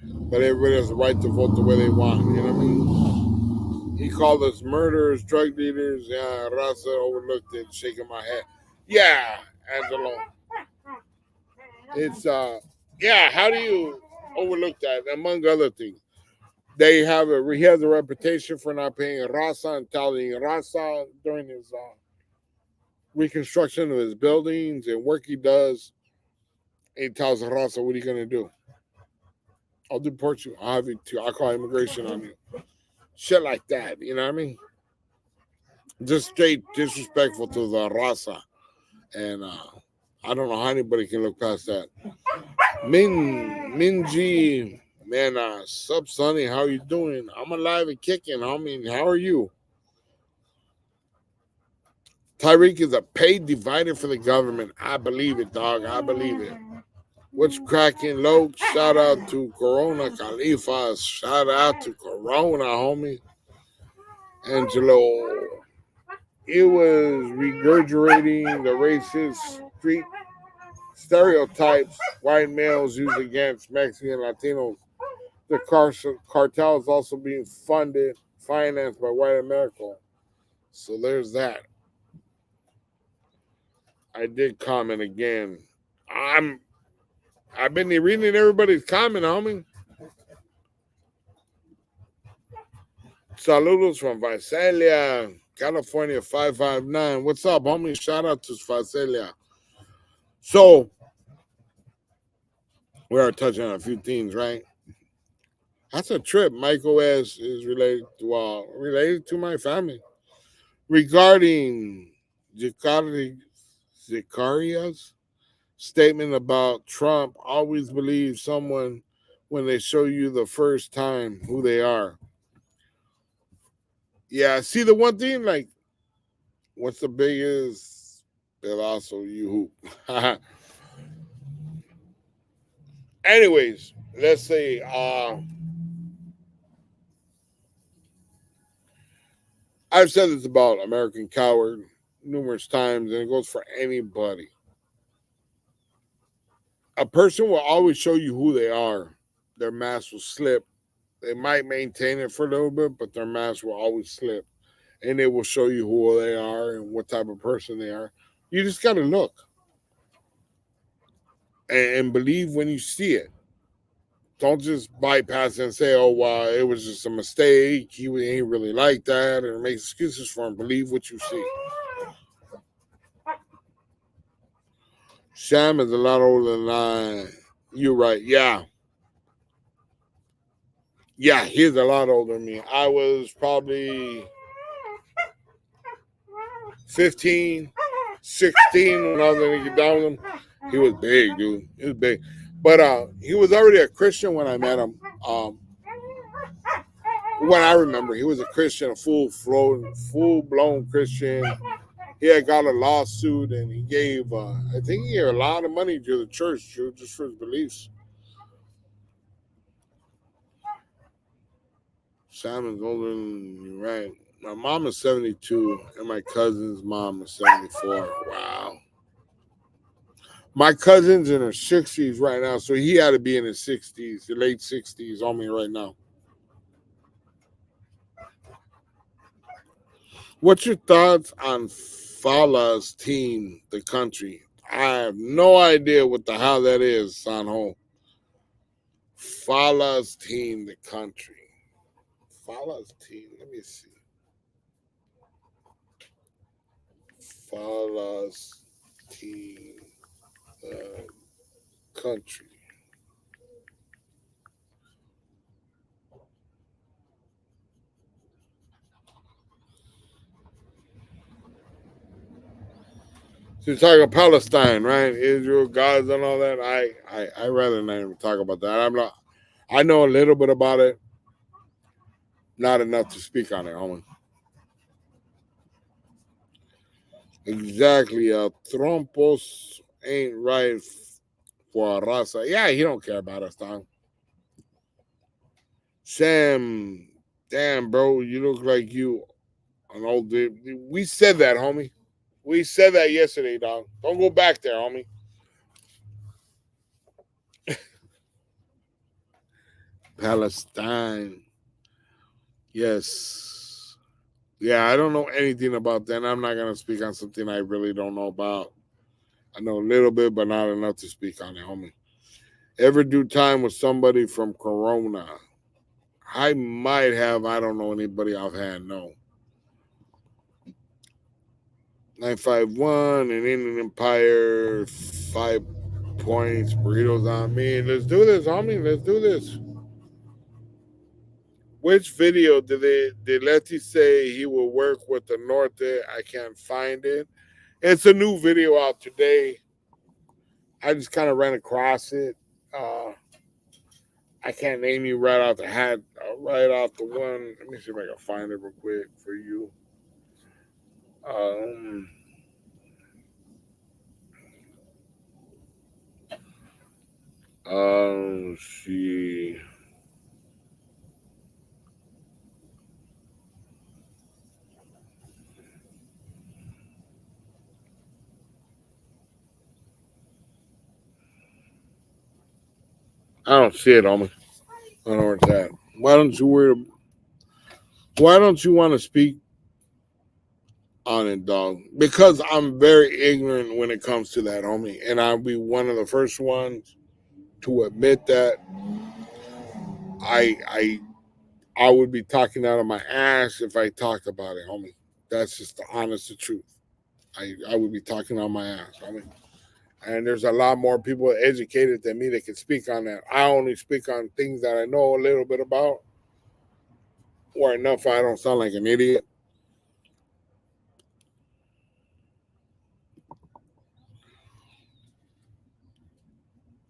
but everybody has the right to vote the way they want. You know what I mean? He called us murderers, drug dealers. Yeah, Raza overlooked it, shaking my head. Yeah, Angelo. It's yeah. How do you overlook that? Among other things, he has a reputation for not paying Raza and telling Raza during his reconstruction of his buildings and work he does. He tells Raza, what are you going to do? I'll deport you. I'll have you too. I'll call immigration on you. Shit like that. You know what I mean? Just straight disrespectful to the Raza. And I don't know how anybody can look past that. Minji, man, sup, Sonny? How you doing? I'm alive and kicking, homie. How are you? Tyreek is a paid divider for the government. I believe it, dog. I believe it. What's cracking, Loke? Shout out to Corona Khalifa. Shout out to Corona, homie. Angelo. It was regurgitating the racist street stereotypes white males use against Mexican Latinos. The cartel is also being financed by white America. So there's that. I did comment again. I'm I've been reading everybody's comment, homie. Saludos from Visalia, California 559. What's up, homie? Shout out to Visalia. So, we are touching on a few things, right? That's a trip. Michael S. is related to my family. Regarding Zacharias' statement about Trump, always believe someone when they show you the first time who they are. Yeah, see the one thing, like, what's the biggest also you hoop? Anyways, let's say I've said this about American Coward numerous times, and it goes for anybody. A person will always show you who they are. Their mask will slip. They might maintain it for a little bit, but their mask will always slip. And it will show you who they are and what type of person they are. You just got to look and believe when you see it. Don't just bypass it and say, oh, well, it was just a mistake. He ain't really like that, and make excuses for him. Believe what you see. Sam is a lot older than I. You're right. Yeah. Yeah, he's a lot older than me. I was probably 15, 16 when I was going to get down with him. He was big, dude. He was big. But he was already a Christian when I met him. When I remember, he was a Christian, a full-blown Christian. He had got a lawsuit, and he gave, I think he gave a lot of money to the church just for his beliefs. Simon's older than you, right? My mom is 72, and my cousin's mom is 74. Wow. My cousin's in her 60s right now, so he had to be in his 60s, the late 60s on me right now. What's your thoughts on Fala's team, the country? I have no idea what the hell that is, Sanho. Fala's team, the country. Fala's team, let me see. Fala's team, the country. So you're talking Palestine, right? Israel, Gaza, and all that. I rather not even talk about that. I know a little bit about it, not enough to speak on it, homie. Exactly. Trompos ain't right for a raza. Yeah, he don't care about us, dog. Sam, damn, bro, you look like you an old dude. We said that, homie. We said that yesterday, dog. Don't go back there, homie. Palestine. Yes. Yeah, I don't know anything about that. I'm not going to speak on something I really don't know about. I know a little bit, but not enough to speak on it, homie. Ever do time with somebody from Corona? I might have. I don't know anybody offhand, no. 951 and Indian Empire, 5 points, burritos on me. Let's do this, homie. Let's do this. Which video did Lefty say he will work with the Norte? I can't find it. It's a new video out today. I just kind of ran across it. I can't name you right off the hat, right off the one. Let me see if I can find it real quick for you. See. I don't see it, homie. I don't know where it's at. Why don't you want to speak on it, dog? Because I'm very ignorant when it comes to that, homie. And I'll be one of the first ones to admit that I I would be talking out of my ass if I talked about it, homie. That's just the honest truth. I would be talking on my ass, homie. And there's a lot more people educated than me that can speak on that. I only speak on things that I know a little bit about, or enough I don't sound like an idiot.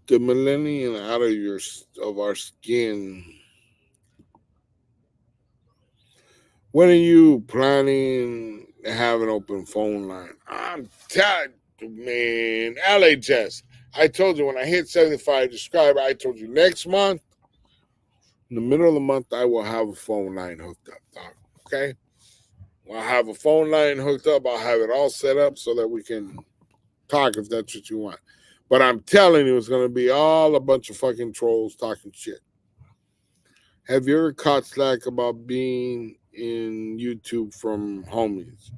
The millennium out of our skin. When are you planning to have an open phone line? I'm tired, man. LHS. I told you when I hit 75 subscribers, I told you next month, in the middle of the month, I will have a phone line hooked up, dog. Okay? I'll have a phone line hooked up. I'll have it all set up so that we can talk if that's what you want. But I'm telling you, it's going to be all a bunch of fucking trolls talking shit. Have you ever caught slack about being in YouTube from homies?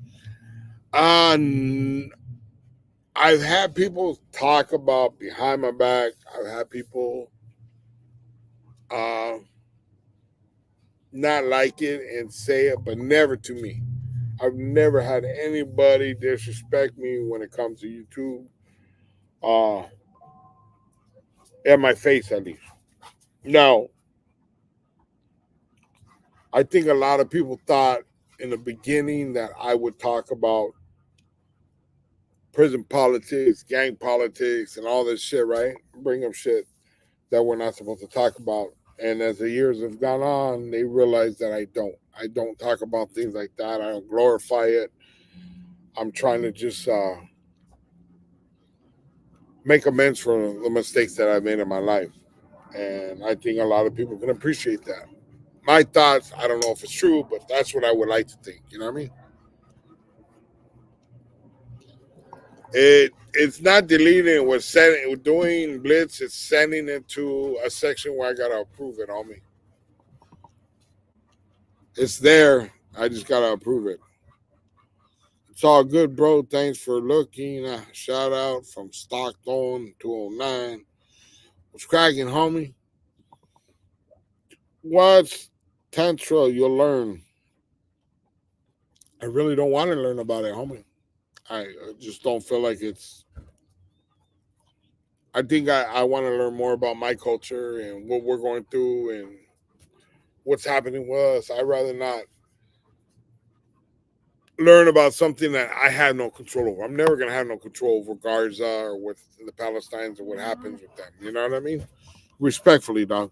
I've had people talk about behind my back. I've had people not like it and say it, but never to me. I've never had anybody disrespect me when it comes to YouTube. In my face, at least. Now, I think a lot of people thought in the beginning that I would talk about prison politics, gang politics, and all this shit, right? Bring up shit that we're not supposed to talk about. And as the years have gone on, they realize that I don't. I don't talk about things like that. I don't glorify it. I'm trying to just make amends for the mistakes that I've made in my life. And I think a lot of people can appreciate that. My thoughts, I don't know if it's true, but that's what I would like to think. You know what I mean? It's not deleting. We're doing Blitz. It's sending it to a section where I gotta approve it, homie. It's there. I just gotta approve it. It's all good, bro. Thanks for looking. Shout out from Stockton 209. What's cracking, homie? What's Tantra? You'll learn. I really don't want to learn about it, homie. I just don't feel like it's. I think I want to learn more about my culture and what we're going through and what's happening with us. I'd rather not learn about something that I have no control over. I'm never going to have no control over Gaza or with the Palestinians or what happens with them. You know what I mean? Respectfully, dog.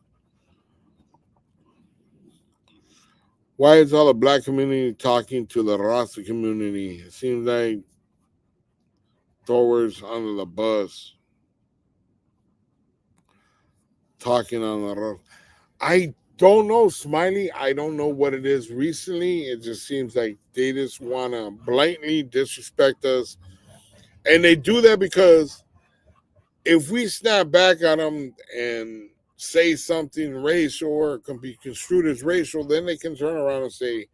Why is all the black community talking to the Rasta community? It seems like throwers under the bus talking on the road. I don't know, Smiley. I don't know what it is recently. It just seems like they just want to blatantly disrespect us. And they do that because if we snap back at them and say something racial or can be construed as racial, then they can turn around and say,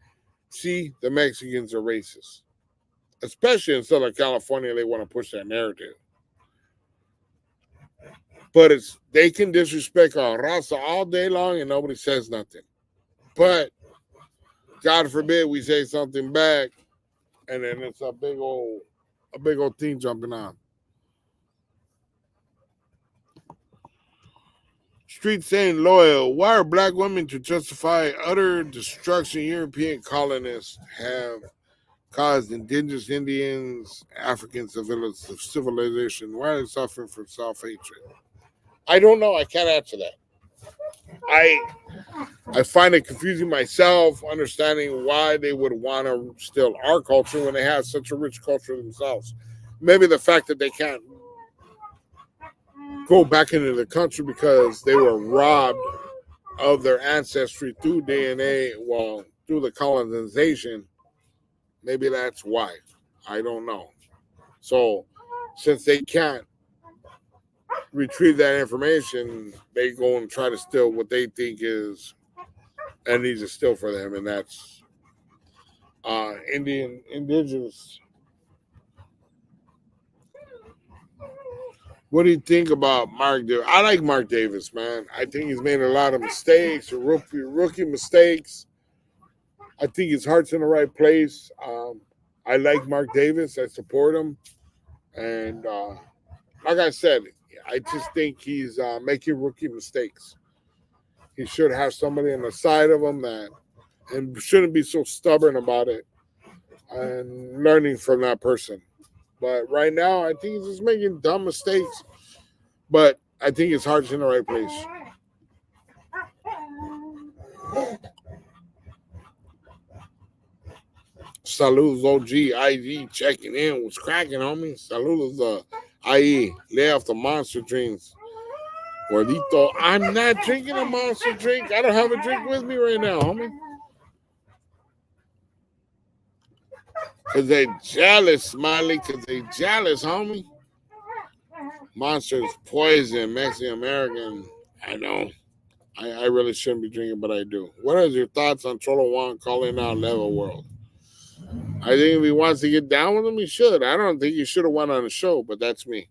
see, the Mexicans are racist. Especially in Southern California, they want to push that narrative. But they can disrespect our raza all day long and nobody says nothing. But God forbid we say something back and then it's a big old thing jumping on. Street saying loyal. Why are black women to justify utter destruction European colonists have caused indigenous Indians, African civilization? Why are they suffering from self-hatred? I don't know. I can't answer that. I find it confusing myself, understanding why they would want to steal our culture when they have such a rich culture themselves. Maybe the fact that they can't go back into the country because they were robbed of their ancestry through DNA, well, through the colonization. Maybe that's why. I don't know. So, since they can't retrieve that information, they go and try to steal what they think is and needs to steal for them, and that's indigenous. What do you think about Mark Davis? I like Mark Davis, man. I think he's made a lot of mistakes, rookie mistakes. I think his heart's in the right place. I like Mark Davis. I support him. And like I said, I just think he's making rookie mistakes. He should have somebody on the side of him that and shouldn't be so stubborn about it and learning from that person. But right now, I think he's just making dumb mistakes. But I think his heart's in the right place. Saludos OG IG checking in. What's cracking, homie? Saludos IE. Lay off the monster drinks. Gordito, I'm not drinking a monster drink. I don't have a drink with me right now, homie. Because they jealous, Smiley. Because they jealous, homie. Monster's poison, Mexican American. I know. I really shouldn't be drinking, but I do. What are your thoughts on Cholo Juan calling out Level World? I think if he wants to get down with him, he should. I don't think he should have went on the show, but that's me.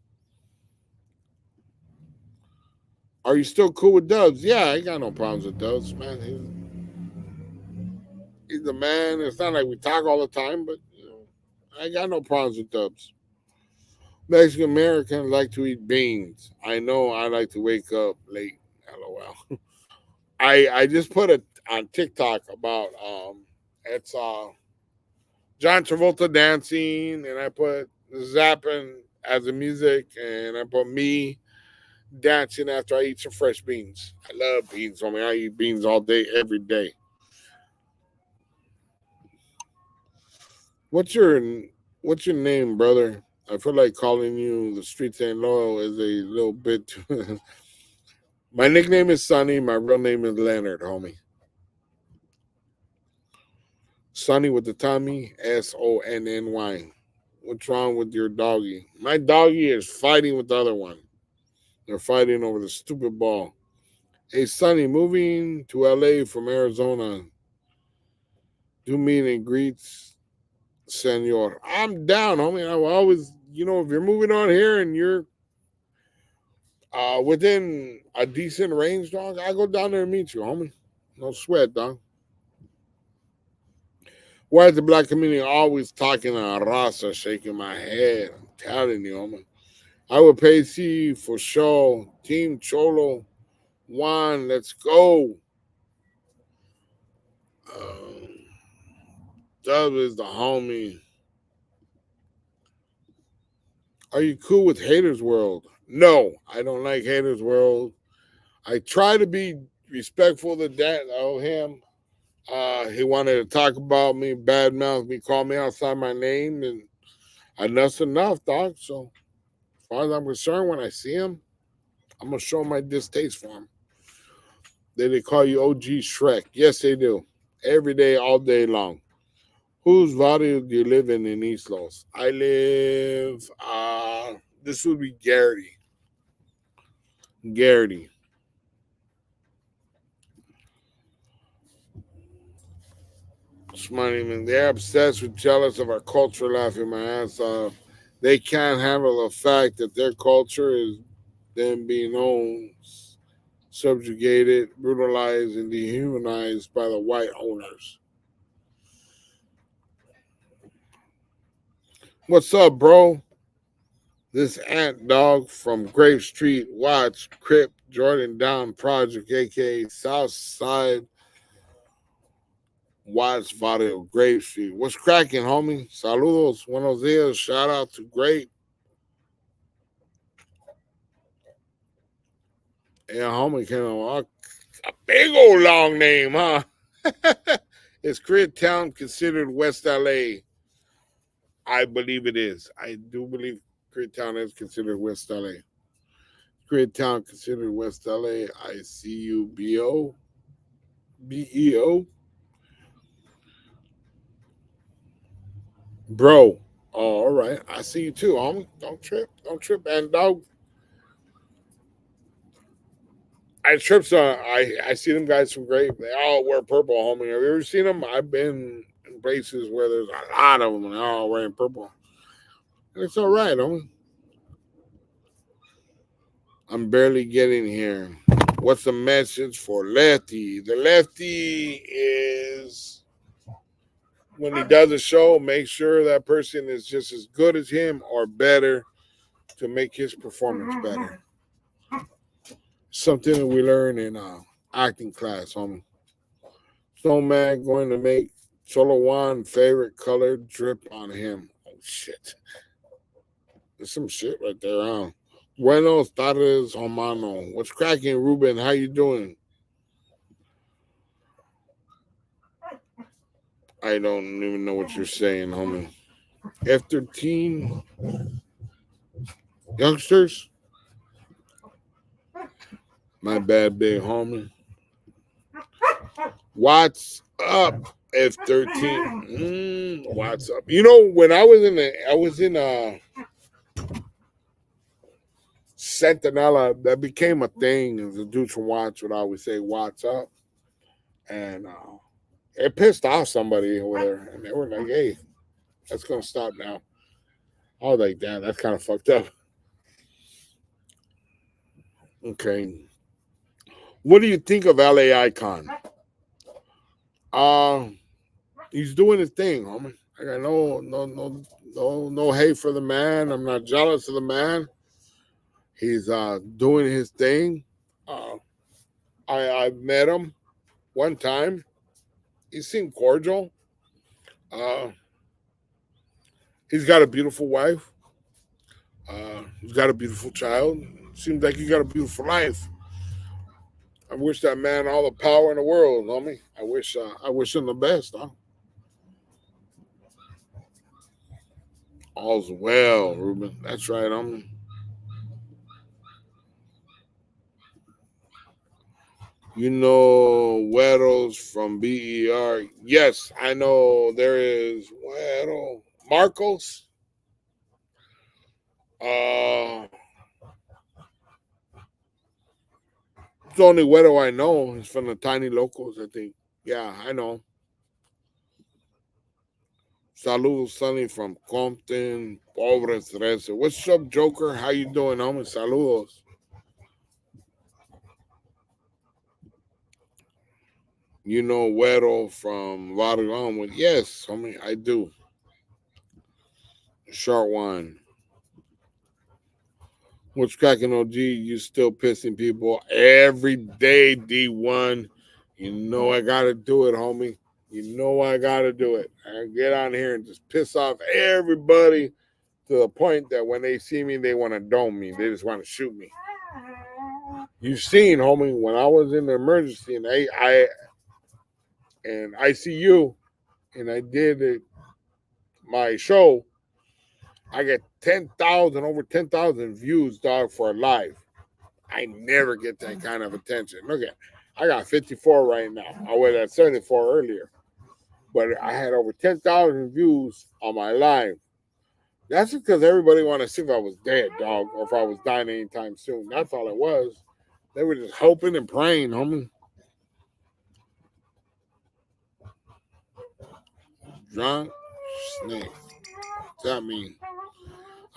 Are you still cool with Dubs? Yeah, I got no problems with Dubs, man. He's the man. It's not like we talk all the time, but you know, I got no problems with Dubs. Mexican Americans like to eat beans. I know I like to wake up late. LOL. I just put it on TikTok about it's John Travolta dancing, and I put zapping as the music, and I put me dancing after I eat some fresh beans. I love beans. I mean, I eat beans all day, every day. What's your name, brother? I feel like calling you the streets ain't loyal is a little bit too. My nickname is Sonny. My real name is Leonard, homie. Sonny with the Tommy, Sonny. What's wrong with your doggy? My doggy is fighting with the other one. They're fighting over the stupid ball. Hey, Sonny, moving to LA from Arizona. Do meet and greets, senor. I'm down, homie. I will always, if you're moving on here and you're within a decent range, dog, I go down there and meet you, homie. No sweat, dog. Why is the black community always talking on Rasa, shaking my head? I'm telling you, homie. I would pay C for sure. Team Cholo, Juan, let's go. Dub is the homie. Are you cool with Haters World? No, I don't like Haters World. I try to be respectful to that of him. He wanted to talk about me, badmouth me, call me outside my name, and enough's enough, dog. So, as far as I'm concerned, when I see him, I'm gonna show my distaste for him. They call you OG Shrek. Yes, they do. Every day, all day long. Whose barrio do you live in East Los? I live, this would be Garrity. Garrity. Smiley, man. They're obsessed with jealous of our culture, laughing my ass off. They can't handle the fact that their culture is them being owned, subjugated, brutalized, and dehumanized by the white owners. What's up, bro? This ant dog from Grape Street, Watch, Crip, Jordan Down Project, aka Southside Watts Barrio, Grape Street. What's cracking, homie? Saludos, buenos dias. Shout out to Grape. Yeah, homie came on. A big old long name, huh? Is Koreatown considered West LA? I believe it is. I do believe Koreatown is considered West LA. Koreatown considered West LA. ICUBO. BEO. Bro. Oh, all right. I see you too, homie. Don't trip. Don't trip. And dog. I trip, so I see them guys from Grape. They all wear purple, homie. Have you ever seen them? I've been in places where there's a lot of them and they're all wearing purple. And it's all right, homie. I'm barely getting here. What's the message for Lefty? The Lefty is when he does a show, make sure that person is just as good as him or better to make his performance better. Something that we learn in acting class, homie. Snowman going to make Solo Juan favorite color drip on him. Oh shit. There's some shit right there, huh? Buenos tardes, hermano. What's cracking, Ruben? How you doing? I don't even know what you're saying, homie. F13 youngsters? My bad, big homie. What's up, F13? What's up? You know, when I was in Centinela, that became a thing. As the dudes from Watts would always say, "What's up?" And it pissed off somebody over there, and they were like, "Hey, that's gonna stop now." I was like, "Damn, that's kind of fucked up." Okay, what do you think of LA Icon? He's doing his thing, homie. I got no hate for the man. I'm not jealous of the man. He's doing his thing. I met him one time. He seemed cordial. Uh, he's got a beautiful wife. He's got a beautiful child. Seems like he got a beautiful life. I wish that man all the power in the world, homie. I wish him the best, huh? All's well, Ruben. That's right, homie. You know Weddles from BER. Yes, I know there is Weddle. Marcos. Uh, it's the only Weddle I know. He's from the Tiny Locals, I think. Yeah, I know. Saludos, Sonny from Compton. Pobres Trece. What's up, Joker? How you doing, homie? Saludos. You know Weddle from Vargas. Yes, homie, I do. Short one. What's cracking, OG? You still pissing people every day, D1. You know I gotta do it, homie. You know I gotta do it. I get on here and just piss off everybody to the point that when they see me, they want to dome me. They just want to shoot me. You've seen, homie, when I was in the emergency and I ICU and I did my show, I get over 10,000 views, dog, for a live. I never get that kind of attention. Look at, I got 54 right now. I was at 74 earlier, but I had over 10,000 views on my live. That's because everybody wanted to see if I was dead, dog, or if I was dying anytime soon. That's all it was. They were just hoping and praying, homie. Drunk snake. What's that mean?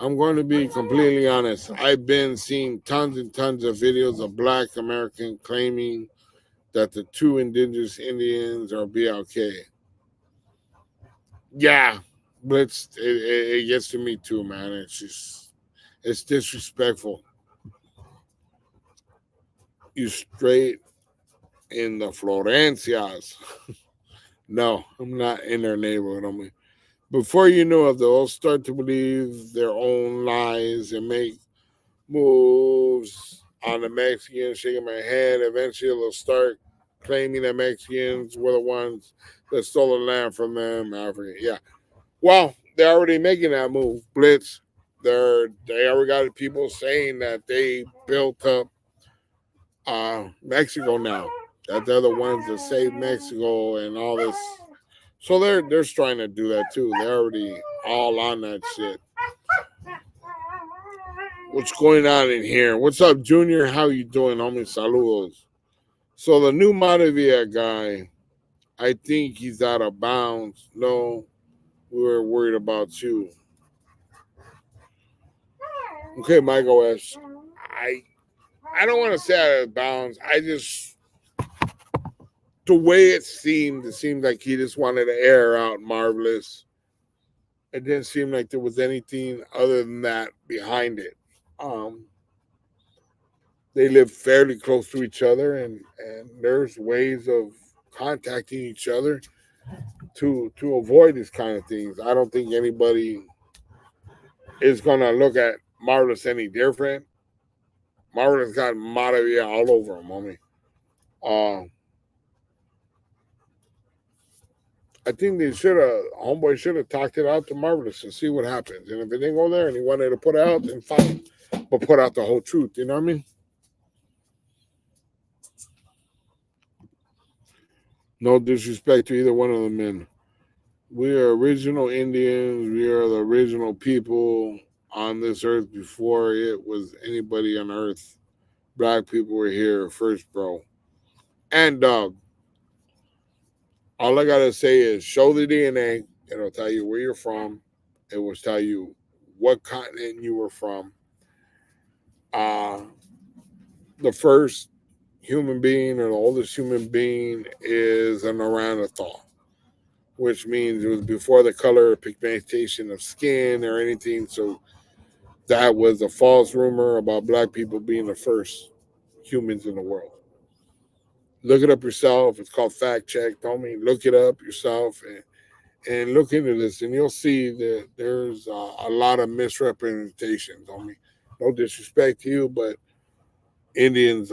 I'm going to be completely honest. I've been seeing tons and tons of videos of Black Americans claiming that the two indigenous Indians are BLK. Yeah, but it gets to me too, man. It's disrespectful. You straight in the Florencias. No, I'm not in their neighborhood. I mean, before you know it, they'll start to believe their own lies and make moves on the Mexicans, shaking my head. Eventually, they'll start claiming that Mexicans were the ones that stole the land from them. Africa, yeah. Well, they're already making that move. Blitz. They already got people saying that they built up Mexico now. That they're the ones that saved Mexico and all this. So they're trying to do that too. They're already all on that shit. What's going on in here? What's up, Junior? How you doing, homie? Saludos. So the new Montevilla guy, I think he's out of bounds. No, we were worried about you. Okay, Michael S. I don't want to say out of bounds. I just, the way it seemed like he just wanted to air out Marvelous. It didn't seem like there was anything other than that behind it. Um, they live fairly close to each other, and there's ways of contacting each other to avoid these kind of things. I don't think anybody is gonna look at Marvelous any different. Marvelous got Maravilla all over him, homie. Uh, I think they should have, homeboy should have talked it out to Marvelous and see what happens. And if it didn't go there and he wanted to put it out, then fine. But put out the whole truth, you know what I mean? No disrespect to either one of the men. We are original Indians. We are the original people on this earth before it was anybody on earth. Black people were here first, bro. And all I gotta say is show the DNA. It'll tell you where you're from. It will tell you what continent you were from. Uh, the first human being or the oldest human being is an Neanderthal, which means it was before the color or pigmentation of skin or anything. So that was a false rumor about black people being the first humans in the world. Look it up yourself. It's called fact check. Tell me, look it up yourself and look into this, and you'll see that there's a lot of misrepresentations. I mean, no disrespect to you, but Indians,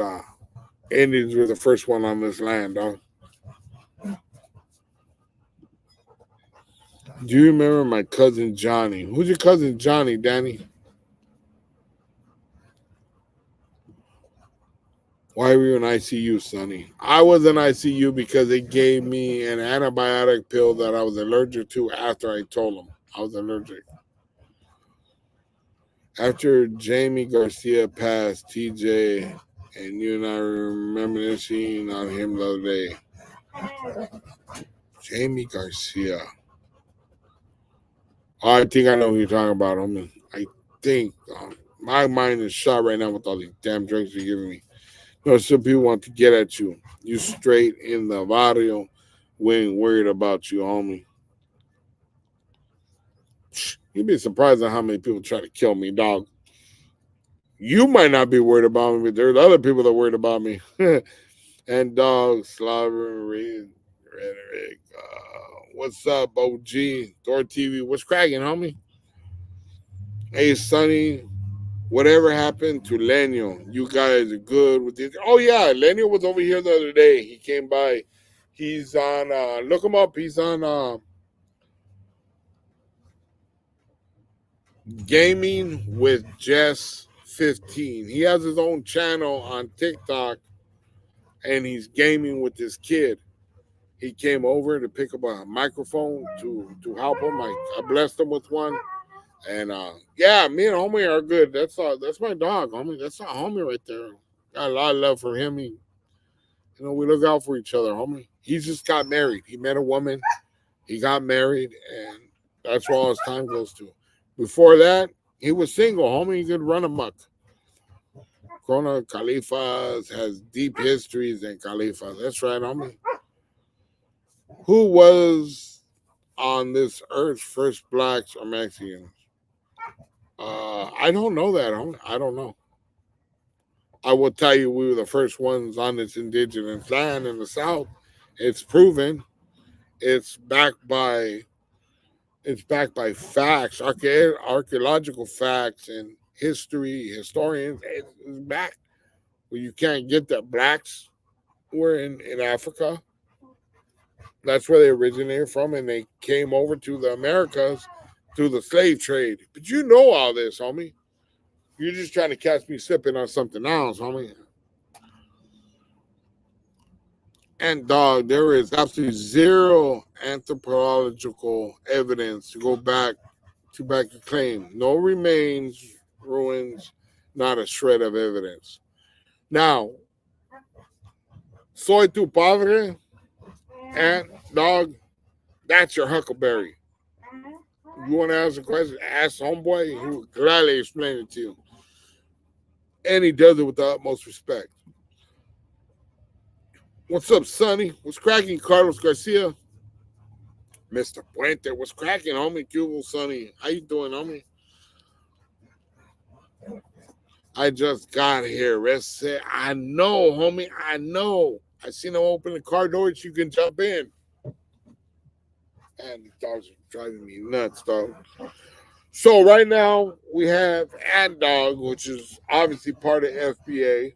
Indians were the first one on this land, dog. Do you remember my cousin Johnny? Who's your cousin Johnny, Danny? Why were you in ICU, Sonny? I was in ICU because they gave me an antibiotic pill that I was allergic to after I told them I was allergic. After Jamie Garcia passed, TJ and you and I were reminiscing on him the other day. Jamie Garcia. Oh, I think I know who you're talking about, homie. I think my mind is shot right now with all these damn drinks you're giving me. No, some people want to get at you. You straight in the barrio. We ain't worried about you, homie. You'd be surprised at how many people try to kill me, dog. You might not be worried about me, but there's other people that are worried about me. And dog, slobber, rhetoric. What's up, OG? Thor TV. What's cracking, homie? Hey, Sonny. Whatever happened to Lenio? You guys are good with this. Oh, yeah. Lenio was over here the other day. He came by. He's on, look him up. He's on Gaming with Jess 15. He has his own channel on TikTok, and he's gaming with this kid. He came over to pick up a microphone to help him. I blessed him with one. And yeah, me and homie are good. That's my dog, homie. That's our homie right there. Got a lot of love for him. We look out for each other, homie. He just got married. He met a woman. He got married, and that's where all his time goes to. Before that, he was single, homie. He could run amok. Corona Califas has deep histories in Califas. That's right, homie. Who was on this earth first blacks or Mexicans? I don't know that, homie. I don't know. I will tell you we were the first ones on this indigenous land in the South. It's proven. It's backed by facts, archaeological facts, and historians. It's back. Well, you can't get that blacks were in Africa. That's where they originated from, and they came over to the Americas through the slave trade. But you know all this, homie. You're just trying to catch me sipping on something else, homie. And dog, there is absolutely zero anthropological evidence to go back to back your claim. No remains, ruins, not a shred of evidence. Now, soy tu padre, and dog, that's your huckleberry. You want to ask a question? Ask homeboy. He will gladly explain it to you. and he does it with the utmost respect. What's up, Sonny? What's cracking, Carlos Garcia? Mr. Puente, what's cracking, homie? Cubo, Sonny. How you doing, homie? I just got here. Rest said, I know, homie. I know. I seen him open the car door so you can jump in. And the dogs are driving me nuts, dog. So right now we have Ant Dog, which is obviously part of FBA.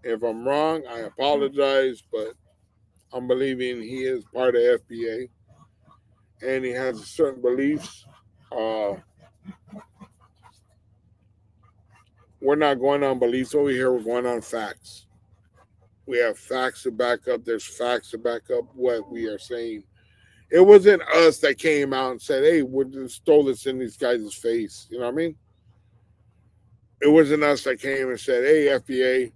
If I'm wrong, I apologize, but I'm believing he is part of FBA, and he has certain beliefs. Uh, we're not going on beliefs over here. We're going on facts. We have facts to back up. There's facts to back up what we are saying. It wasn't us that came out and said, "Hey, we just stole this in these guys' face." You know what I mean? It wasn't us that came and said, "Hey, FBA,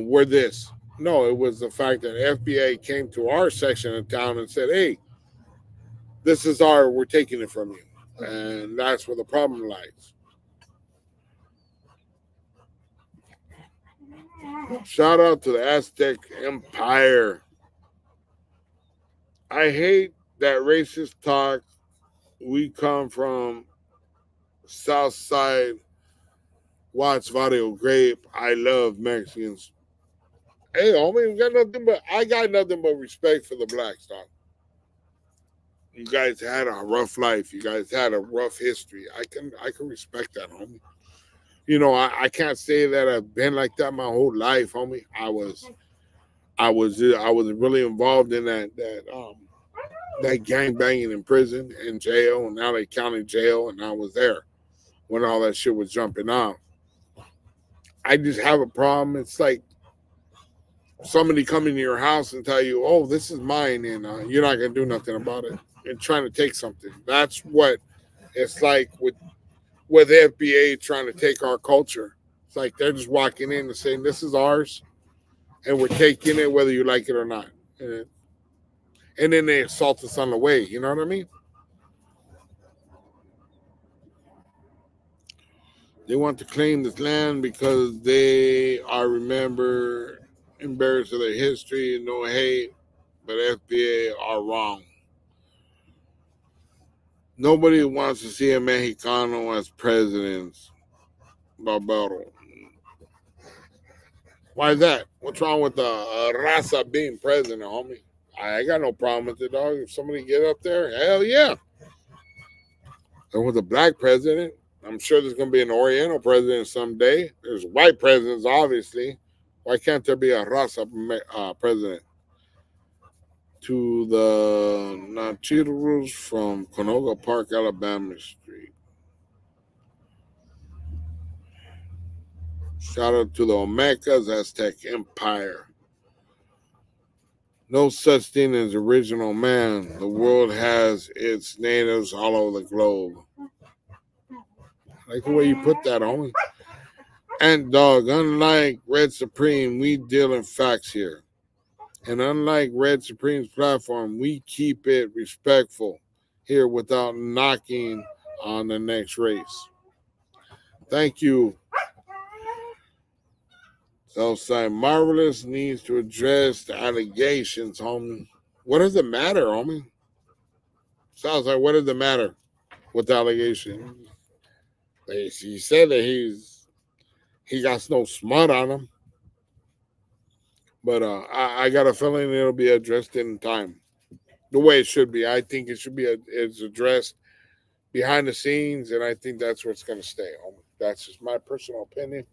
we're this." No, it was the fact that FBA came to our section of town and said, "Hey, this is we're taking it from you," and that's where the problem lies. Shout out to the Aztec Empire. I hate that racist talk. We come from South Side. Watch Vario Grape. I love Mexicans. Hey, homie, I got nothing but respect for the blacks, dog. You guys had a rough life. You guys had a rough history. I can respect that, homie. You know, I can't say that I've been like that my whole life, homie. I was really involved in that gang banging in prison, in jail, and LA County jail, and I was there when all that shit was jumping off. I just have a problem. It's like somebody coming to your house and tell you, "Oh, this is mine," and you're not gonna do nothing about it, and trying to take something. That's what it's like with the FBA trying to take our culture. It's like they're just walking in and saying, "This is ours," and we're taking it whether you like it or not. And then they assault us on the way. You know what I mean? They want to claim this land because they are embarrassed of their history, no hate, but FBA are wrong. Nobody wants to see a Mexicano as president, Barbaro. Why is that? What's wrong with the raza being president, homie? I got no problem with it, dog. If somebody get up there, hell yeah. And with a black president, I'm sure there's going to be an Oriental president someday. There's white presidents, obviously. Why can't there be a raza president? To the Nachiros from Canoga Park, Alabama Street. Shout out to the Olmecas Aztec Empire. No such thing as original man. The world has its natives all over the globe. Like the way you put that, homie. And dog, unlike Red Supreme, we deal in facts here. And unlike Red Supreme's platform, we keep it respectful here without knocking on the next race. Thank you. Southside Marvelous needs to address the allegations, homie. What does it matter, homie? Southside, what does it matter with the allegation? He said that he got no smut on him. But I got a feeling it'll be addressed in time. The way it should be. I think it should be it's addressed behind the scenes, and I think that's where it's going to stay. That's just my personal opinion.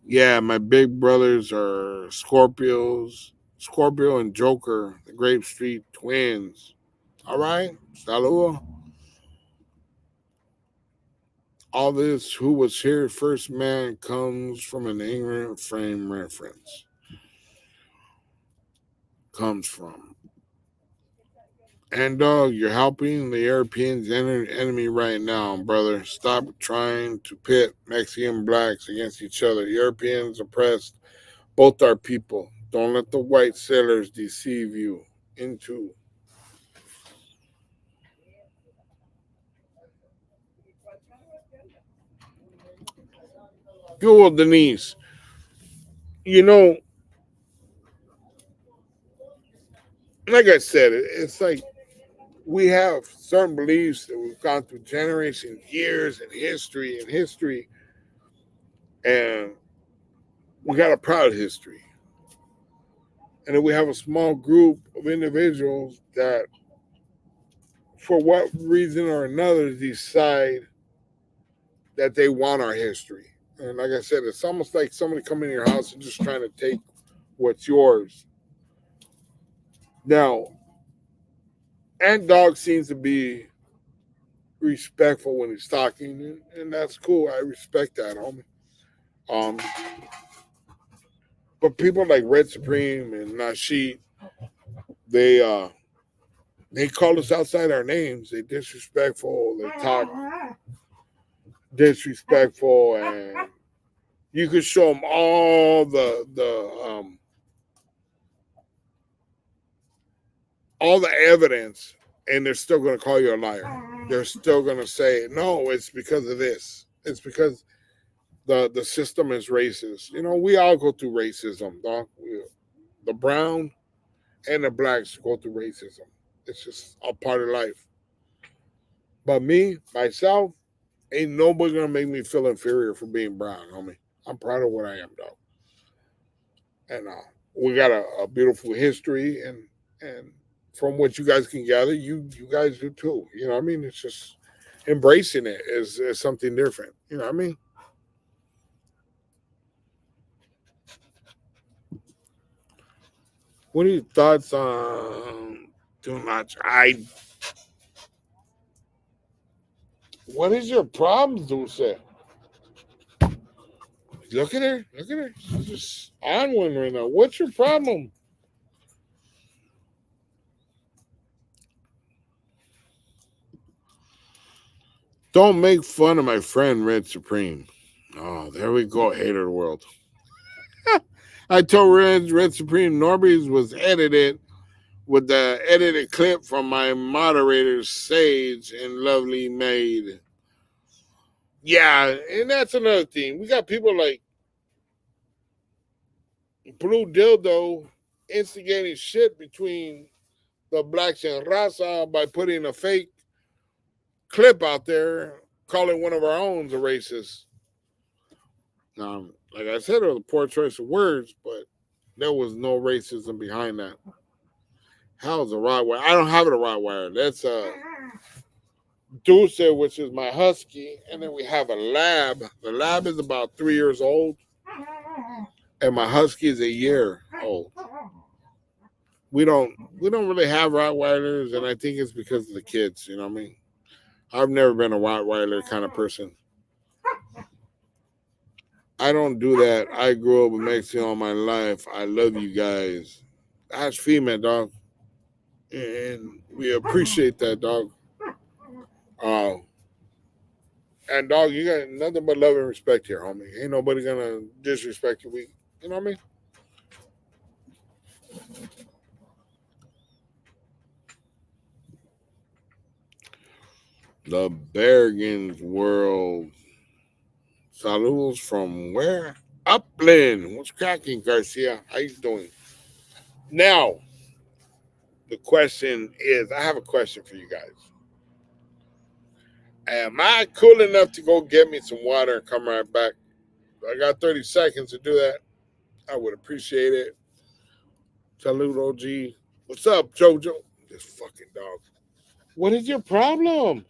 Yeah, my big brothers are Scorpios, Scorpio and Joker, the Grape Street twins. All right, saludo. All this, who was here first man, comes from an ignorant frame reference. Comes from. And dog, you're helping the Europeans enemy right now, brother. Stop trying to pit Mexican blacks against each other. Europeans oppressed both our people. Don't let the white sailors deceive you into. Google Denise. You know, like I said, it's like we have certain beliefs that we've gone through generations, years, and history, and we got a proud history. And then we have a small group of individuals that, for what reason or another, decide that they want our history. And like I said, it's almost like somebody coming in your house and just trying to take what's yours. Now, Ant Dog seems to be respectful when he's talking, and that's cool. I respect that, homie. Um, but people like Red Supreme and Nasheed, they uh, they call us outside our names. They disrespectful. They talk disrespectful, and you could show them all the evidence, and they're still going to call you a liar. They're still going to say, no, it's because of this. It's because the system is racist. You know, we all go through racism, dog. The brown and the blacks go through racism. It's just a part of life. But me, myself, ain't nobody going to make me feel inferior for being brown, homie. I'm proud of what I am, dog. And we got a beautiful history, and from what you guys can gather, you guys do too. You know what I mean? It's just embracing it is something different. You know what I mean? What are your thoughts on too much? What is your problem, Dulce? Look at her. Look at her. She's just on one right now. What's your problem? Don't make fun of my friend Red Supreme. Oh, there we go, hater of the world. I told Red Supreme Norby's was edited with the edited clip from my moderator Sage and Lovely Maid. Yeah, and that's another thing. We got people like Blue Dildo instigating shit between the blacks and Raza by putting a fake clip out there calling one of our own a racist. Like I said, it was a poor choice of words, but there was no racism behind that. How's a Rottweiler? I don't have it a Rottweiler. That's a Dulce, which is my husky, and then we have a lab. The lab is about 3 years old, and my husky is a year old. We don't really have Rottweilers, and I think it's because of the kids. You know what I mean? I've never been a Rottweiler kind of person. I don't do that. I grew up with Mexican all my life. I love you guys. That's female, dog, and we appreciate that, dog. Uh, and dog, you got nothing but love and respect here, homie. Ain't nobody gonna disrespect you. You know what I mean? The Bergens world. Saludos from where? Upland. What's cracking, Garcia? How you doing? Now, the question is, I have a question for you guys. Am I cool enough to go get me some water and come right back? I got 30 seconds to do that. I would appreciate it. Salute, OG. What's up, Jojo? This fucking dog. What is your problem?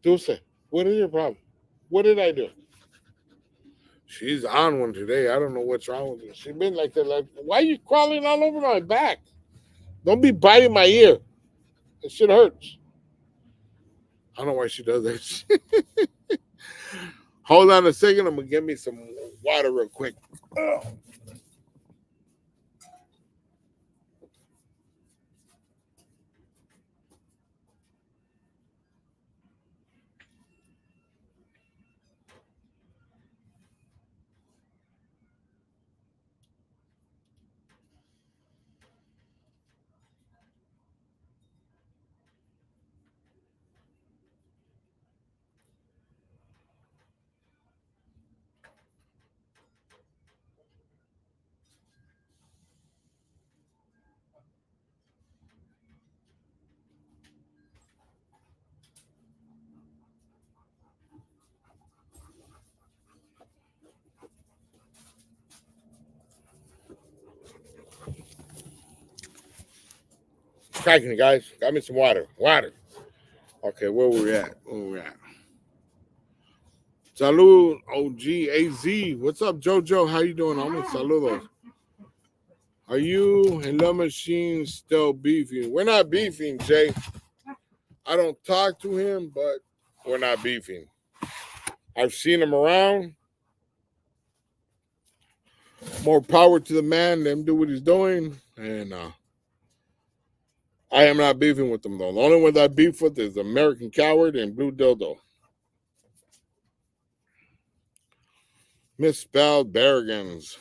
Dulce, what is your problem? What did I do? She's on one today. I don't know what's wrong with her. She's been like that. Like, why are you crawling all over my back? Don't be biting my ear. That shit hurts. I don't know why she does that. Hold on a second. I'm gonna get me some water real quick. cracking it, guys. Got me some water. Water. Okay, where we at? Salud, OG, AZ. What's up, JoJo? How you doing, homie? Saludos. Are you and the machine still beefing? We're not beefing, Jay. I don't talk to him, but we're not beefing. I've seen him around. More power to the man. Let him do what he's doing. And I am not beefing with them, though. The only one that I beef with is American Coward and Blue Dildo. Misspelled Barragons.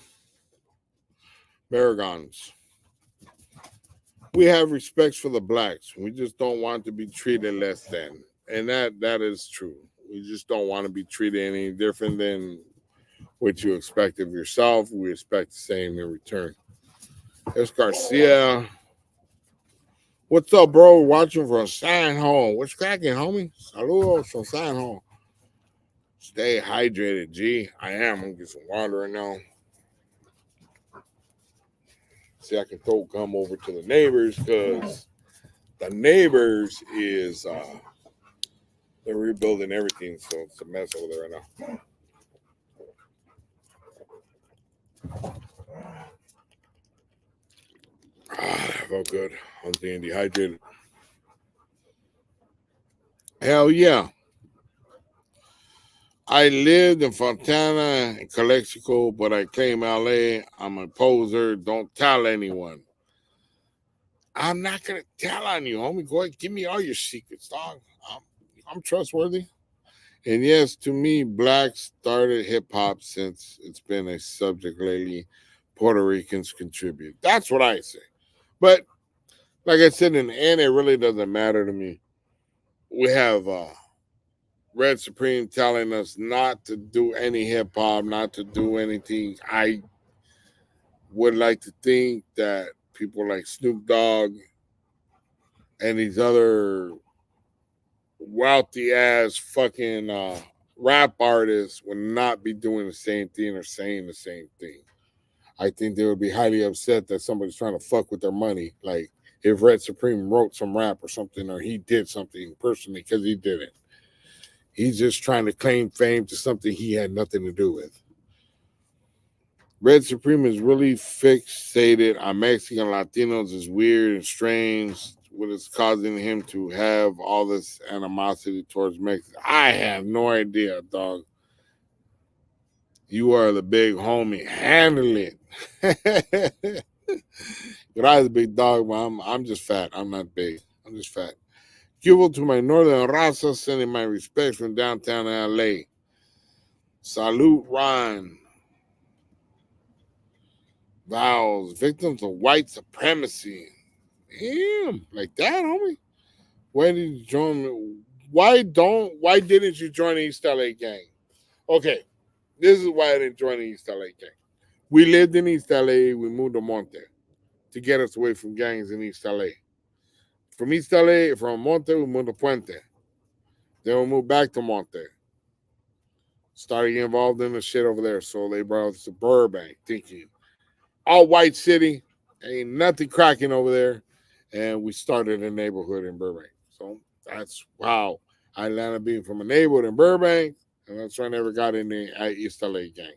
We have respect for the blacks. We just don't want to be treated less than. And that is true. We just don't want to be treated any different than what you expect of yourself. We expect the same in return. Es Garcia. What's up, bro? Watching from San Home. What's cracking, homie? Saludos from San Home. Stay hydrated, G. I am. I'm going to get some water right now. See, I can throw gum over to the neighbors because the neighbors is they're rebuilding everything, so it's a mess over there right now. I felt good. I'm being dehydrated. Hell yeah. I lived in Fontana and Calexico, but I claim LA. I'm a poser. Don't tell anyone. I'm not going to tell on you, homie. Go ahead. Give me all your secrets, dog. I'm trustworthy. And yes, to me, blacks started hip-hop since it's been a subject lately. Puerto Ricans contribute. That's what I say. But like I said, in the end, it really doesn't matter to me. We have Red Supreme telling us not to do any hip-hop, not to do anything. I would like to think that people like Snoop Dogg and these other wealthy-ass fucking rap artists would not be doing the same thing or saying the same thing. I think they would be highly upset that somebody's trying to fuck with their money. Like if Red Supreme wrote some rap or something, or he did something personally, because he didn't. He's just trying to claim fame to something he had nothing to do with. Red Supreme is really fixated on Mexican Latinos is weird and strange. What is causing him to have all this animosity towards Mexico? I have no idea, dog. You are the big homie. Handle it. Gracias, big dog. I'm just fat. I'm not big. I'm just fat. Cuba to my northern raza, sending my respects from downtown LA. Salute, Ron. Vows, victims of white supremacy. Damn, like that, homie. Why did you join me? Why didn't you join the East LA gang? Okay, this is why I didn't join the East LA gang. We lived in East LA, we moved to Monte to get us away from gangs in East LA. From East LA, from Monte, we moved to Puente. Then we moved back to Monte. Started getting involved in the shit over there. So they brought us to Burbank, thinking all white city, ain't nothing cracking over there. And we started a neighborhood in Burbank. So that's wow. I landed being from a neighborhood in Burbank, and that's why I never got in the East LA gang.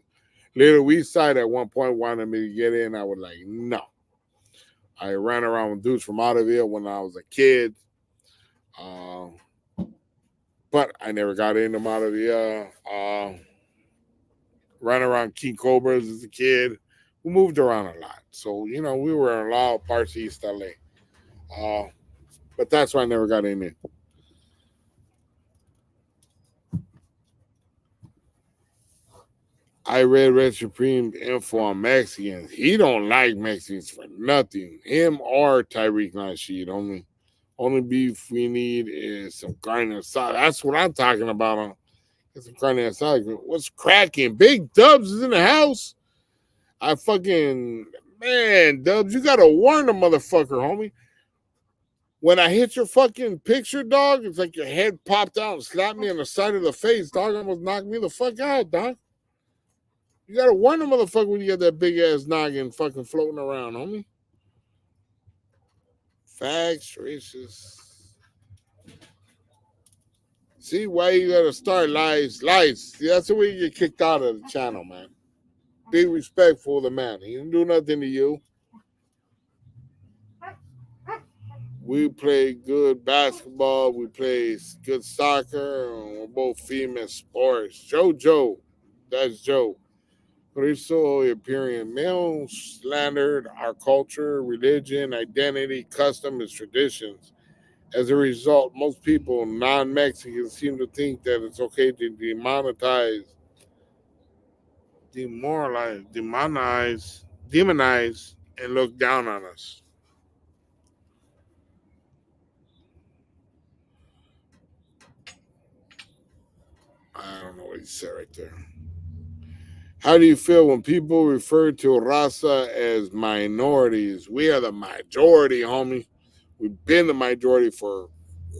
Little East Side at one point wanted me to get in. I was like, no. I ran around with dudes from Ottaville when I was a kid. But I never got into Ottaville. Ran around King Cobras as a kid. We moved around a lot. So, we were in a lot of parts of East LA. But that's why I never got in it. I read Red Supreme info on Mexicans. He don't like Mexicans for nothing. Him or Tyreek Nasheed. Only beef we need is some carne asada. That's what I'm talking about. Get some carne asada. What's cracking? Big Dubs is in the house. Man, Dubs, you gotta warn the motherfucker, homie. When I hit your fucking picture, dog, it's like your head popped out and slapped me on the side of the face, dog. Almost knocked me the fuck out, dog. You gotta warn the motherfucker when you got that big ass noggin fucking floating around, homie. Facts, racist. See why you gotta start lies. Lies. See, that's the way you get kicked out of the channel, man. Be respectful of the man. He didn't do nothing to you. We play good basketball. We play good soccer. We're both female sports. Joe. That's Joe. Cristo Imperium male slandered our culture, religion, identity, customs, and traditions. As a result, most people, non-Mexicans, seem to think that it's okay to demonize, and look down on us. I don't know what he said right there. How do you feel when people refer to Raza as minorities? We are the majority, homie. We've been the majority for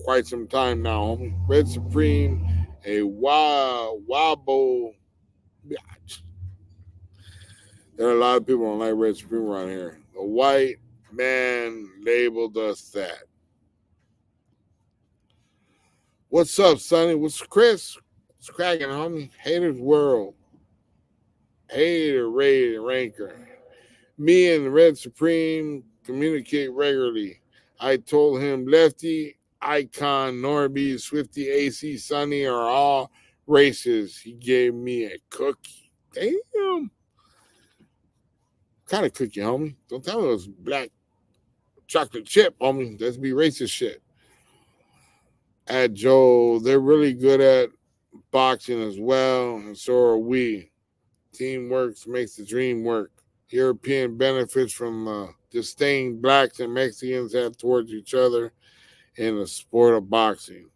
quite some time now, homie. Red Supreme, a Wabo. There are a lot of people who don't like Red Supreme around here. The white man labeled us that. What's up, Sonny? What's Chris? What's cracking, homie? Haters World. Hater Rated Ranker. Me and Red Supreme communicate regularly. I told him Lefty, Icon, Norby, Swifty, AC, Sonny are all races. He gave me a cookie. Damn. What kind of cookie, homie? Don't tell me it was black chocolate chip, homie. That's be racist shit. At Joe, they're really good at boxing as well, and so are we. Teamwork makes the dream work. European benefits from the disdain blacks and Mexicans have towards each other in the sport of boxing.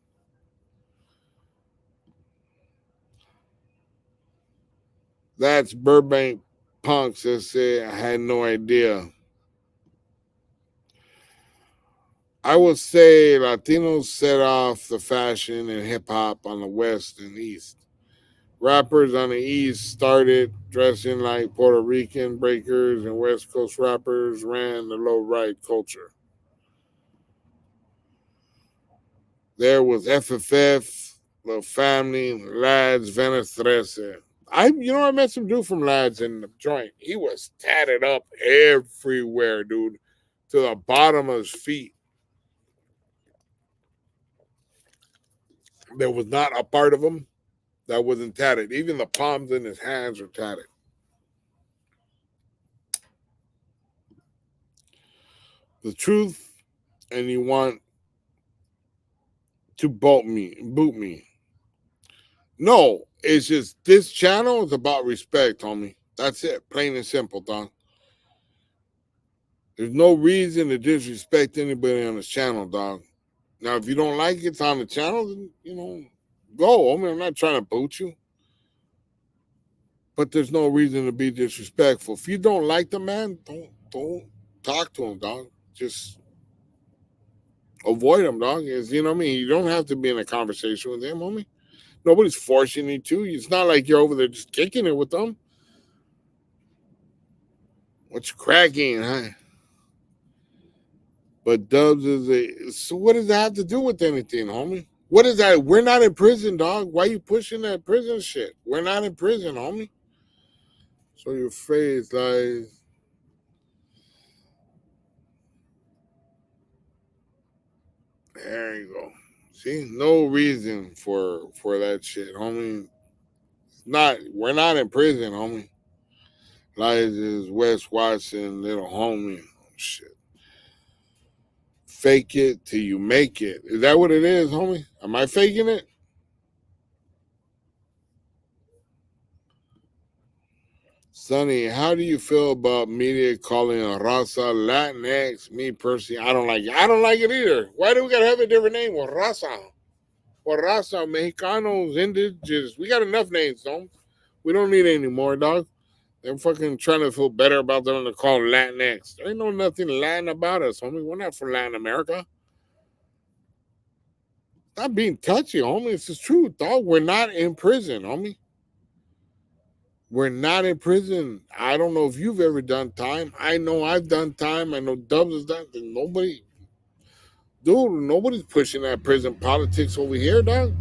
That's Burbank punks that said I had no idea. I would say Latinos set off the fashion and hip hop on the West and East. Rappers on the East started dressing like Puerto Rican breakers, and West Coast rappers ran the low ride culture. There was FFF, Little Family, Lads, Venice 13. I met some dude from Lads in the joint. He was tatted up everywhere, dude, to the bottom of his feet. There was not a part of him that wasn't tatted. Even the palms in his hands are tatted. The truth, and you want to boot me. No, it's just this channel is about respect, homie. That's it, plain and simple, dog. There's no reason to disrespect anybody on this channel, dog. Now, if you don't like it's on the channel, then go. I mean, I'm not trying to boot you, but there's no reason to be disrespectful. If you don't like the man, don't talk to him, dog. Just avoid him, dog. You know what I mean? You don't have to be in a conversation with him, homie. Nobody's forcing you to. It's not like you're over there just kicking it with them. What's cracking, huh? But Dubs so what does that have to do with anything, homie? What is that? We're not in prison, dog. Why you pushing that prison shit? We're not in prison, homie. So your face, like, there you go. See, no reason for that shit, homie. We're not in prison, homie. Lies is West Watson, little homie. Oh, shit. Fake it till you make it. Is that what it is, homie? Am I faking it? Sonny, how do you feel about media calling a raza Latinx? Me personally, I don't like it. I don't like it either. Why do we gotta have a different name? Well, raza. Well, raza, Mexicanos, indigenous. We got enough names, don't we? Don't need any more, dog. They're fucking trying to feel better about them to call Latinx. There ain't no nothing Latin about us, homie. We're not from Latin America. Not being touchy, homie. It's the truth, dog. We're not in prison, homie. We're not in prison. I don't know if you've ever done time. I know I've done time. I know Dubs has done. Nobody. Dude, nobody's pushing that prison politics over here, dog.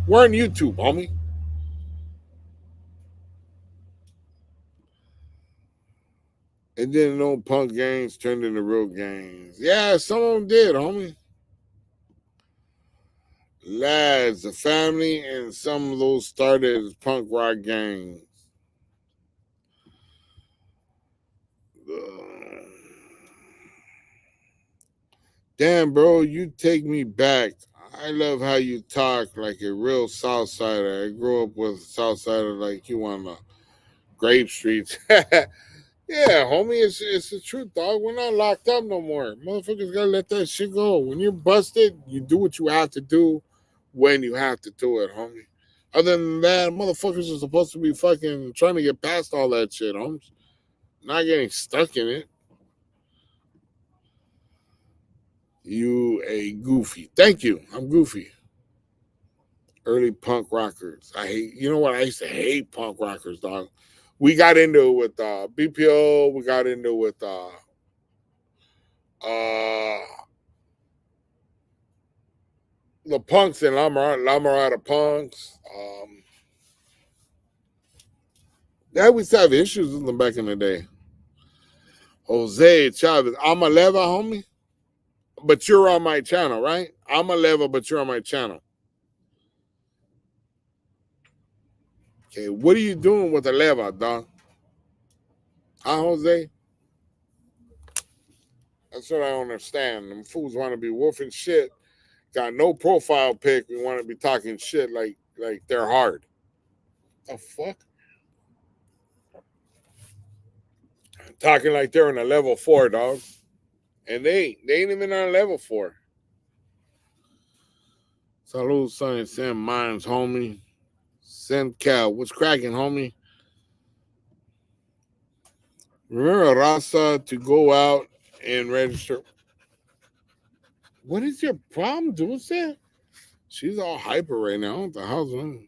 We're on YouTube, homie. And then no punk gangs turned into real gangs. Yeah, some of them did, homie. Lads, a family, and some of those started as punk rock gangs. Damn, bro, you take me back. I love how you talk like a real Southsider. I grew up with Southsider like you on the Grape Streets. Yeah, homie, it's the truth, dog. We're not locked up no more. Motherfuckers gotta let that shit go. When you're busted, you do what you have to do when you have to do it, homie. Other than that, motherfuckers are supposed to be fucking trying to get past all that shit, homies. Not getting stuck in it. You a goofy. Thank you. I'm goofy. Early punk rockers. You know what? I used to hate punk rockers, dog. We got into it with BPO. We got into it with the punks in La Mirada punks. Yeah, we used to have issues with them back in the day. Jose Chavez. I'm a lever, homie. But you're on my channel, right? I'm a lever, but you're on my channel. Okay, what are you doing with a lever, dog? Huh, Jose? That's what I don't understand. Them fools want to be wolfing shit. Got no profile pic. We want to be talking shit like they're hard. The fuck? Talking like they're in a level 4, dog. And they ain't even on a level 4. Salud, son. Sam Mines, homie. Send Cal. What's cracking, homie? Remember Rasa to go out and register. What is your problem, Dulce? She's all hyper right now. What the hell's wrong?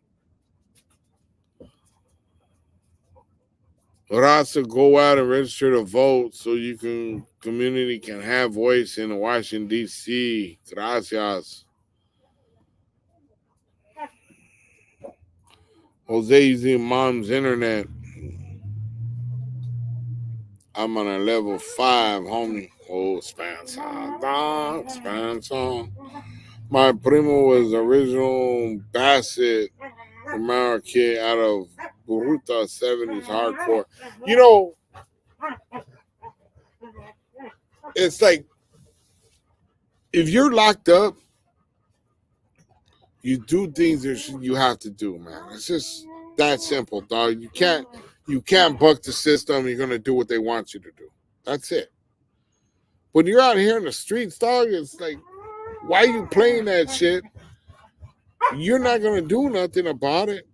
Rasa, go out and register to vote so community can have voice in Washington, D.C. Gracias. Jose using mom's internet. I'm on a level 5, homie. Oh, Spencer. Dog, Spencer. My primo was original Bassett Romero kid out of Buruta 70s hardcore. You know, it's like if you're locked up, you do things that you have to do, man. It's just that simple, dog. You can't buck the system. You're gonna do what they want you to do. That's it. When you're out here in the streets, dog, it's like, why are you playing that shit? You're not gonna do nothing about it.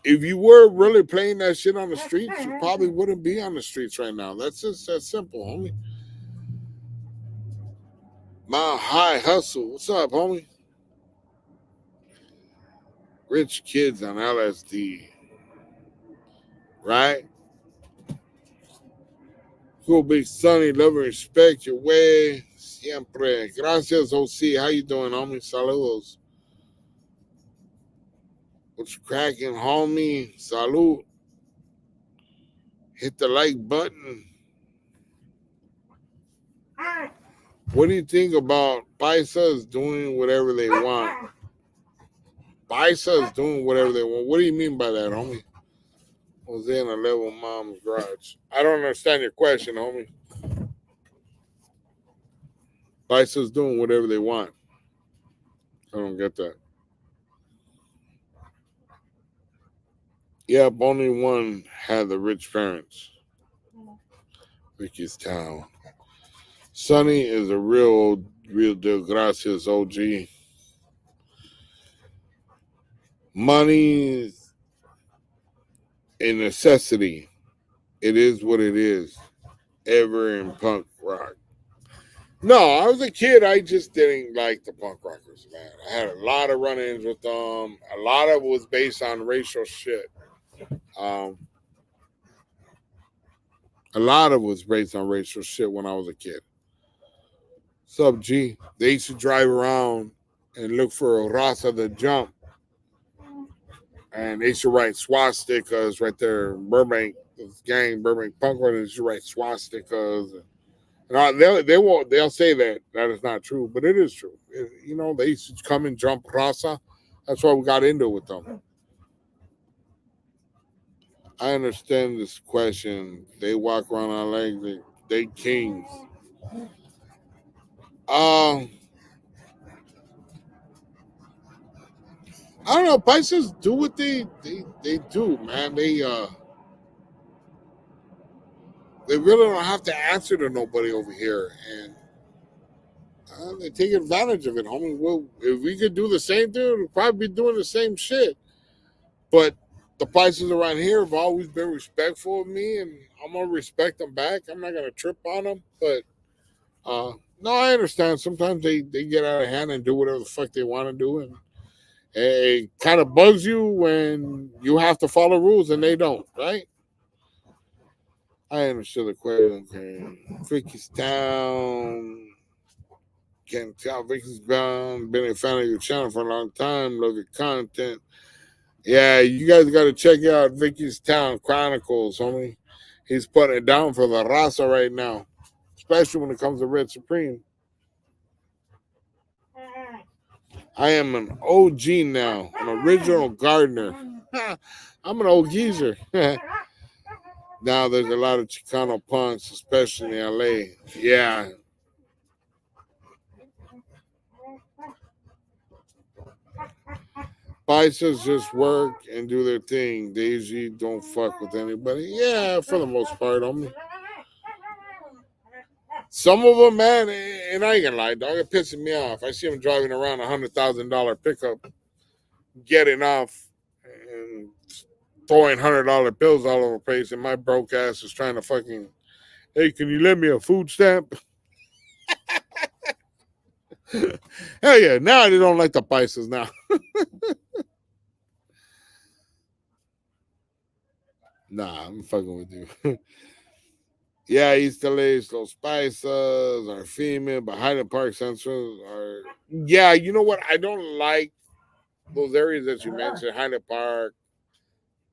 If you were really playing that shit on the streets, you probably wouldn't be on the streets right now. That's just that simple, homie. My high hustle. What's up, homie? Rich kids on LSD. Right? Cool, big Sonny. Love and respect your way. Siempre. Gracias, OC. How you doing, homie? Saludos. What's cracking, homie? Salud. Hit the like button. What do you think about Paisas doing whatever they want? Paisas doing whatever they want. What do you mean by that, homie? Jose in a level mom's garage. I don't understand your question, homie. Paisas doing whatever they want. I don't get that. Yep, only one had the rich parents. Ricky's town. Sonny is a real deal. Gracias, OG. Money is a necessity. It is what it is. Ever in punk rock. No, I was a kid. I just didn't like the punk rockers, man. I had a lot of run-ins with them. A lot of it was based on racial shit. A lot of it was based on racial shit when I was a kid. Sub G. They used to drive around and look for a Raza to jump. And they used to write swastikas right there. Burbank gang, Burbank punk rock, they used to write swastikas. And they'll say that is not true, but it is true. They used to come and jump Raza. That's why we got into it with them. I understand this question. They walk around our legs. They kings. I don't know. Paisas do what they do, man. They really don't have to answer to nobody over here, and they take advantage of it, homie. Well, if we could do the same thing, we'd probably be doing the same shit. But the Paisas around here have always been respectful of me, and I'm gonna respect them back. I'm not gonna trip on them, but no, I understand. Sometimes they get out of hand and do whatever the fuck they want to do, and it kind of bugs you when you have to follow rules and they don't, right? I understood the question. Okay. Vicky's Town. Can't tell. Vicky's bound. Been a fan of your channel for a long time. Love your content. Yeah, you guys got to check out Vicky's Town Chronicles, homie. He's putting it down for the Raza right now, especially when it comes to Red Supreme. I am an OG now, an original gardener. I'm an old geezer. Now there's a lot of Chicano punks, especially in LA. Yeah. Paisas just work and do their thing. They usually don't fuck with anybody. Yeah, for the most part, homie. Some of them, man, and I ain't gonna lie, dog, it pisses me off. I see them driving around $100,000 pickup, getting off and throwing $100 bills all over the place, and my broke ass is trying to fucking, hey, can you lend me a food stamp? Hell yeah, now they don't like the Paisas now. Nah, I'm fucking with you. Yeah, East LA, Los Paisas are female, but Highland Park Central are. Yeah, you know what? I don't like those areas that you mentioned, Highland Park,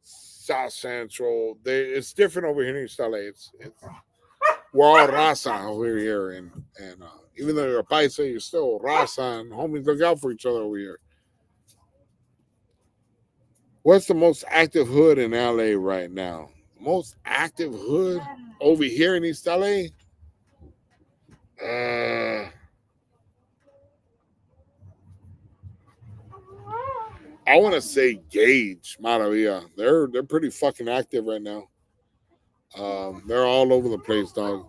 South Central. It's different over here in East LA. We're all Raza over here, and even though you're a Paisa, you're still Raza, and homies look out for each other over here. What's the most active hood in LA right now? Most active hood over here in East LA? I want to say Gage, Maravilla. They're pretty fucking active right now. They're all over the place, dog.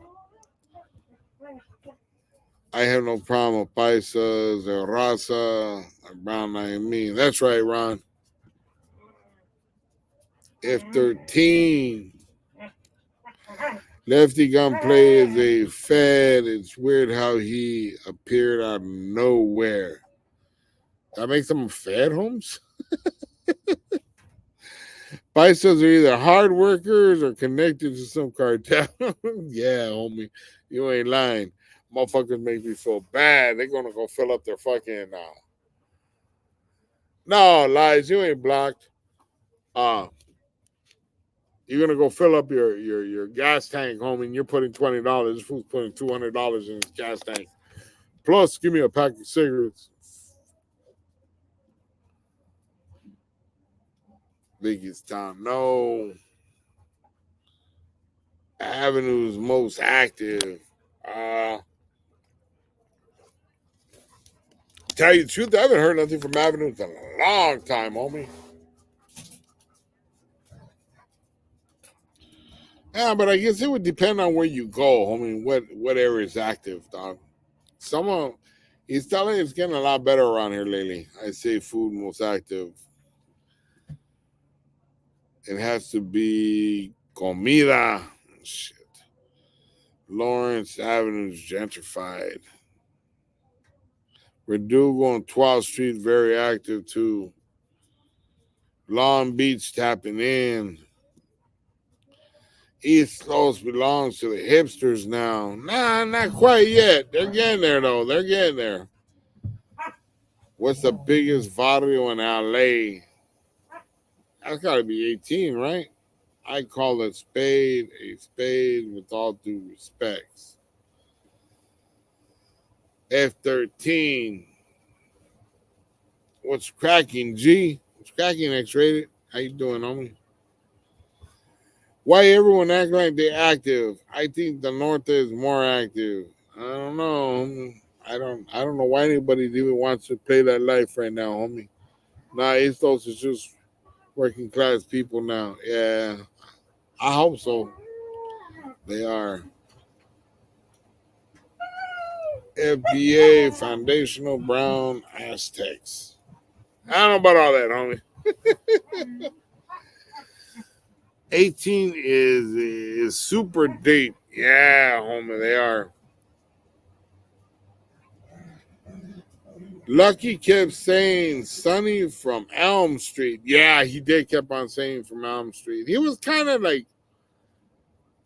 I have no problem with Paisas or Raza or Brown like me. That's right, Ron. F13. Lefty Gunplay is a fed. It's weird how he appeared out of nowhere. That makes him a fed, Holmes? Paisas are either hard workers or connected to some cartel. Yeah, homie. You ain't lying. Motherfuckers make me feel bad. They're gonna go fill up their fucking No, lies, you ain't blocked. You're gonna go fill up your gas tank, homie, and you're putting $20. This fool's putting $200 in his gas tank. Plus, give me a pack of cigarettes. Biggest time. No. Avenue's most active. Tell you the truth, I haven't heard nothing from Avenue in a long time, homie. Yeah, but I guess it would depend on where you go, homie. What area is active, dog? Someone he's telling it's getting a lot better around here lately. I say food most active. It has to be comida. Shit. Lawrence Avenue's gentrified. Verdugo on 12th Street, very active too. Long Beach tapping in. East Coast belongs to the hipsters now. Nah, not quite yet. They're getting there though. They're getting there. What's the biggest barrio in LA? That's gotta be 18, right? I call a spade with all due respects. F13. What's cracking, G? What's cracking, X-rated? How you doing, homie? Why everyone act like they're active? I think the North is more active. I don't know. I don't know why anybody even wants to play that life right now, homie. Nah, East Coast is just working class people now. Yeah. I hope so. They are. FBA, Foundational Brown Aztecs. I don't know about all that, homie. 18 is super deep. Yeah, homie, they are. Lucky kept saying Sonny from Elm Street. Yeah, he did kept on saying from Elm Street. He was kind of like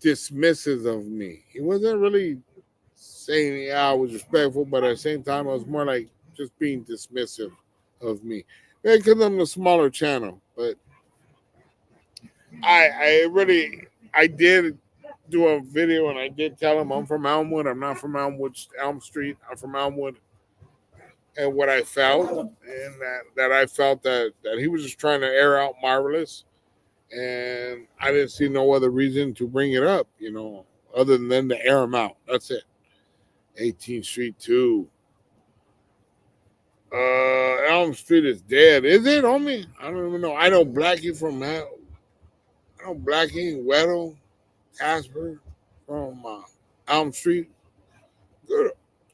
dismissive of me. He wasn't really saying, yeah, I was respectful, but at the same time, I was more like just being dismissive of me. Maybe because I'm the smaller channel, but I did do a video and I did tell him I'm from Elmwood. I'm not from Elm Street. I'm from Elmwood. And what I felt, and that I felt that he was just trying to air out Marvelous, and I didn't see no other reason to bring it up, other than to air him out. That's it. 18th Street 2. Elm Street is dead. Is it, homie? I don't even know. I know Blackie Weddle, Casper from Elm Street. Good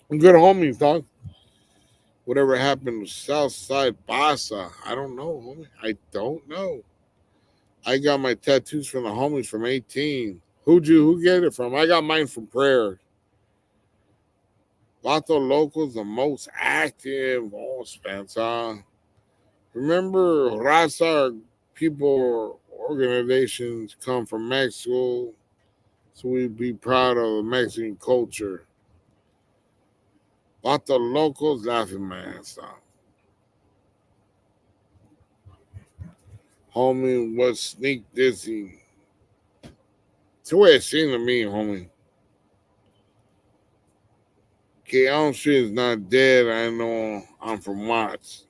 homies, dog. Whatever happened to Southside Bassa? I don't know, homie. I don't know. I got my tattoos from the homies from 18. Who get it from? I got mine from Prayer. Vato Local's the most active. Oh, Spencer. Remember, Raza people organizations come from Mexico, so we'd be proud of the Mexican culture. Vato Locals laughing man. Stop. Homie, was sneak dissing. It's the way it seemed to me, homie. Okay, Elm Street is not dead. I know I'm from Watts.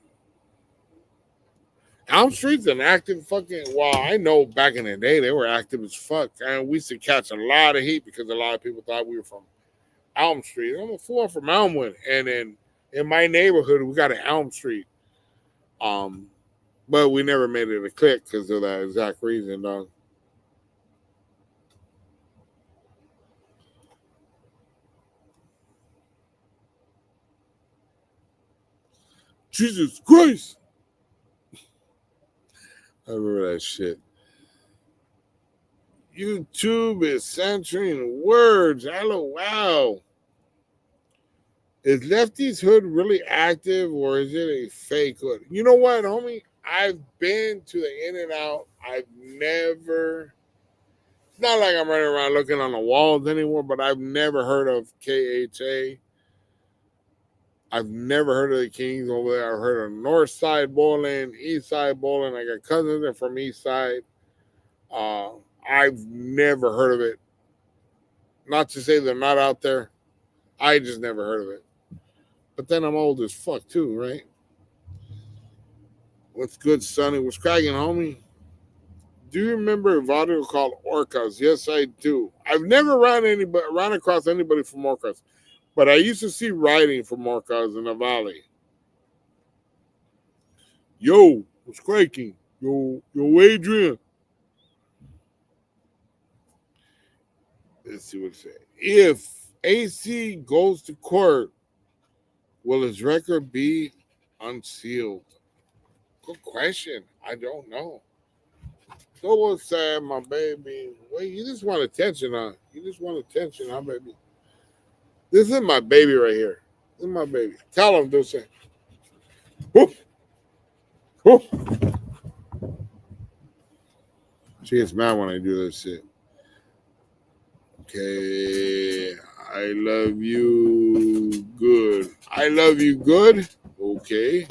Elm Street's an active fucking. Well, I know back in the day they were active as fuck. And we used to catch a lot of heat because a lot of people thought we were from Elm Street. I'm a fool from Elmwood. And then in my neighborhood, we got an Elm Street. But we never made it a click because of that exact reason, dog. Jesus Christ. I remember that shit. YouTube is censoring words. Hello, wow. Is Lefty's hood really active or is it a fake hood? You know what, homie? I've been to the In and Out. I've never. It's not like I'm running around looking on the walls anymore, but I've never heard of KHA. I've never heard of the Kings over there. I've heard of North Side Bowling, East Side Bowling. I got cousins that are from East Side. I've never heard of it. Not to say they're not out there. I just never heard of it. But then I'm old as fuck too, right? What's good, Sonny? What's cracking, homie? Do you remember a vodka called Orcas? Yes, I do. I've never ran across anybody from Orcas, but I used to see writing from Orcas in the valley. Yo, what's cracking? Yo, Adrian. Let's see what it says. If AC goes to court, will his record be unsealed? Good question. I don't know. So what's sad, my baby? Well, you just want attention, huh? You just want attention, huh, baby? This is my baby right here. This is my baby. Tell him, Dulce. Whoop. Whoop. She gets mad when I do this shit. Okay. I love you good. I love you good. Okay.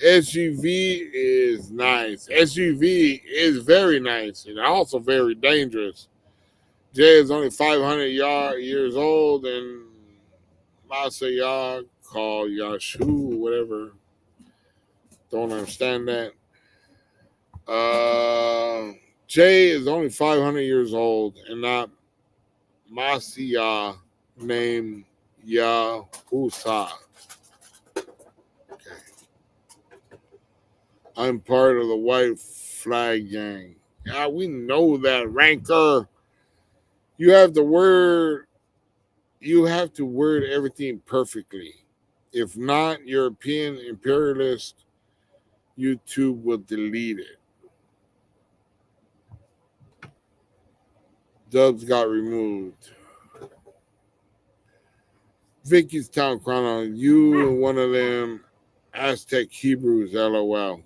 SUV is nice. SUV is very nice and also very dangerous. Jay is only 500 years old, and Masaya called Yashu, whatever. Don't understand that. Jay is only 500 years old and not Masaya named Yahusa. Okay. I'm part of the white flag gang. Yeah, we know that, Ranker. You have to word everything perfectly. If not, European imperialist YouTube will delete it. Dubs got removed. Vicky's Town Chrono, you and one of them Aztec Hebrews, LOL.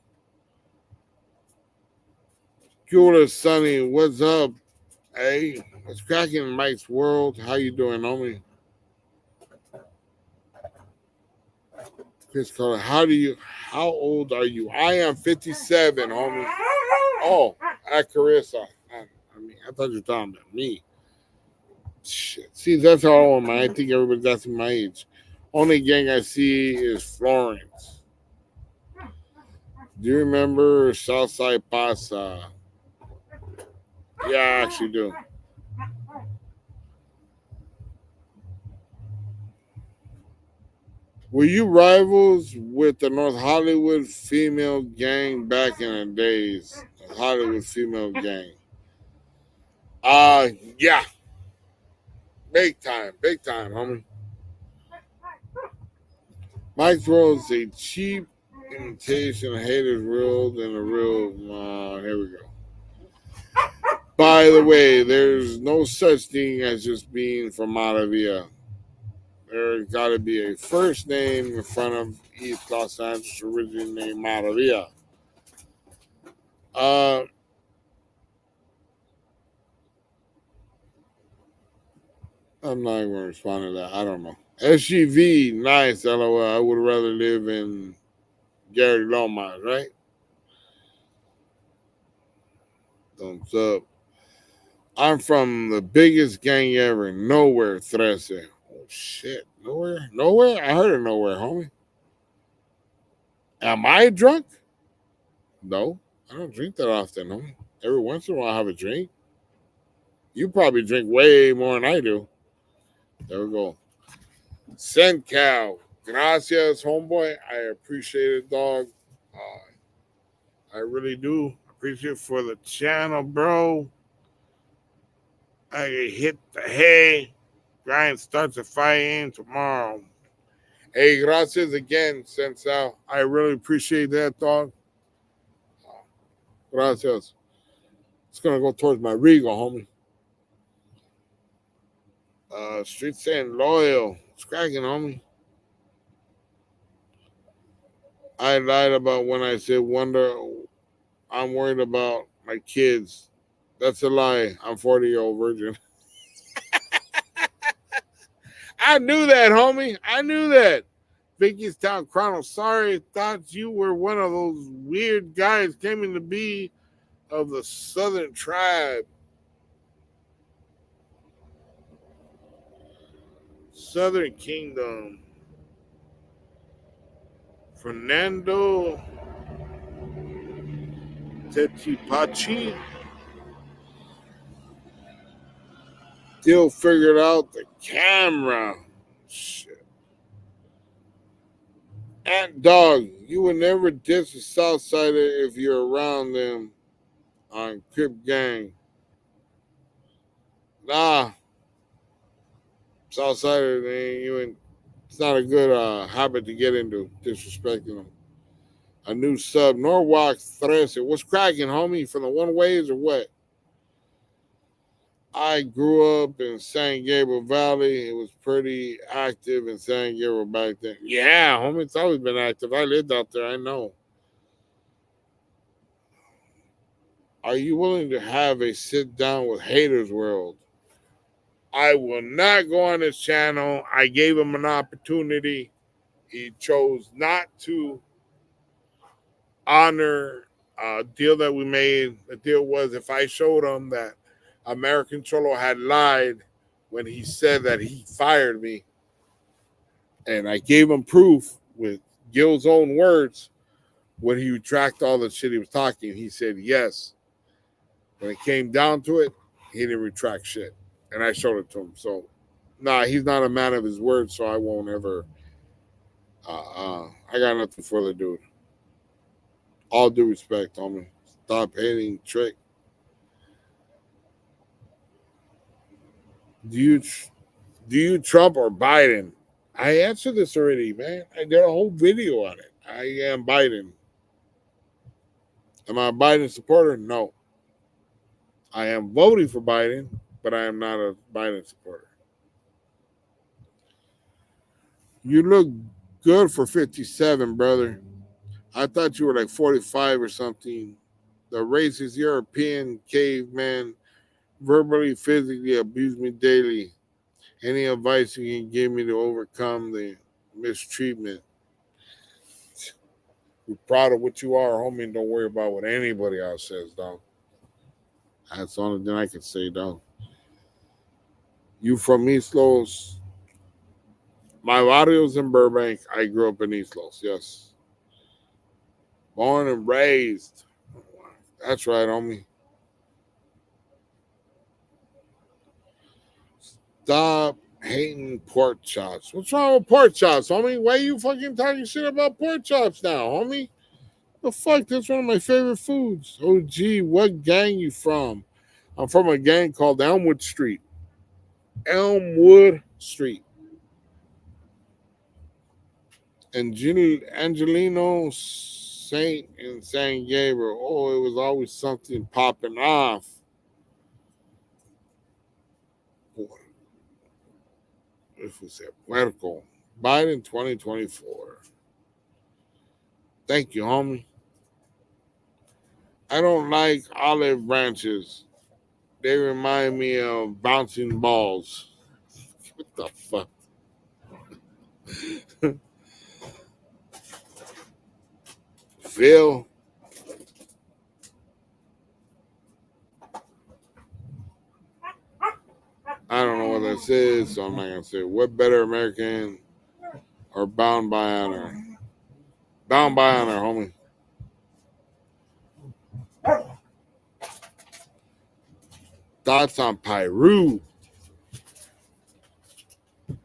Cooler Sunny, what's up? Hey, what's cracking in Mike's world? How you doing, homie? Chris Carter, how old are you? I am 57, homie. Oh, at Carissa. I thought you were talking about me. Shit. See, that's all, man. I think everybody's asking my age. Only gang I see is Florence. Do you remember Southside Pasa? Yeah, I actually do. Were you rivals with the North Hollywood female gang back in the days? The Hollywood female gang. Yeah. Big time, homie. Mike's World is a cheap imitation of Haters Real than a real. Here we go. By the way, there's no such thing as just being from Maravilla. There's got to be a first name in front of East Los Angeles, originally named Maravilla. Uh, I'm not even going to respond to that. I don't know. SUV, nice, LOL. I would rather live in Gary Longmont, right? Thumbs up. I'm from the biggest gang ever. Nowhere, Trece. Oh, shit. Nowhere? Nowhere? I heard of nowhere, homie. Am I drunk? No. I don't drink that often, homie. Every once in a while, I have a drink. You probably drink way more than I do. There we go. Send cow. Gracias, homeboy. I appreciate it, dog. I really do. Appreciate it for the channel, bro. I hit the hay. Grind starts at 5 a.m. tomorrow. Hey, gracias again, Sensao. I really appreciate that, dog. Gracias. It's going to go towards my Regal, homie. Street saying loyal. It's cracking, homie. I lied about when I said wonder. I'm worried about my kids. That's a lie. I'm 40-year-old virgin. I knew that, homie. I knew that. Vicky's Town Chrono. Sorry, thought you were one of those weird guys claiming to be of the Southern tribe. Southern Kingdom. Fernando Tetipachi still figured out the camera. Shit. Ant Dog, you would never diss a Southsider if you're around them on Crip Gang. Nah, Southsider, it's not a good habit to get into, disrespecting them. A new sub, Norwalk Thresh. What's cracking, homie? From the one ways or what? I grew up in San Gabriel Valley. It was pretty active in San Gabriel back then. Yeah, homie, it's always been active. I lived out there, I know. Are you willing to have a sit down with Haters World? I will not go on his channel. I gave him an opportunity. He chose not to honor a deal that we made. The deal was if I showed him that American Cholo had lied when he said that he fired me, and I gave him proof with Gil's own words, when he retracted all the shit he was talking, he said yes. When it came down to it, he didn't retract shit. And I showed it to him. So, he's not a man of his word, so I won't ever. I got nothing for the dude. All due respect, homie. Stop hating Trick. Do you Trump or Biden? I answered this already, man. I did a whole video on it. I am Biden. Am I a Biden supporter? No. I am voting for Biden, but I am not a Biden supporter. You look good for 57, brother. I thought you were like 45 or something. The racist European caveman verbally, physically abused me daily. Any advice you can give me to overcome the mistreatment? You're proud of what you are, homie, and don't worry about what anybody else says, dog. That's the only thing I can say, dog. You from East Los? My barrio's in Burbank. I grew up in East Los, yes. Born and raised. That's right, homie. Stop hating pork chops. What's wrong with pork chops, homie? Why are you fucking talking shit about pork chops now, homie? The fuck? That's one of my favorite foods. Oh, gee, what gang you from? I'm from a gang called Elmwood Street. Elmwood Street. And Angelino Saint in San Gabriel. Oh, it was always something popping off. This was at Puerto. Biden 2024. Thank you, homie. I don't like olive branches. They remind me of bouncing balls. What the fuck? Phil? I don't know what this is, so I'm not going to say. What better American or bound by honor? Bound by honor, homie. Thoughts on Pyru?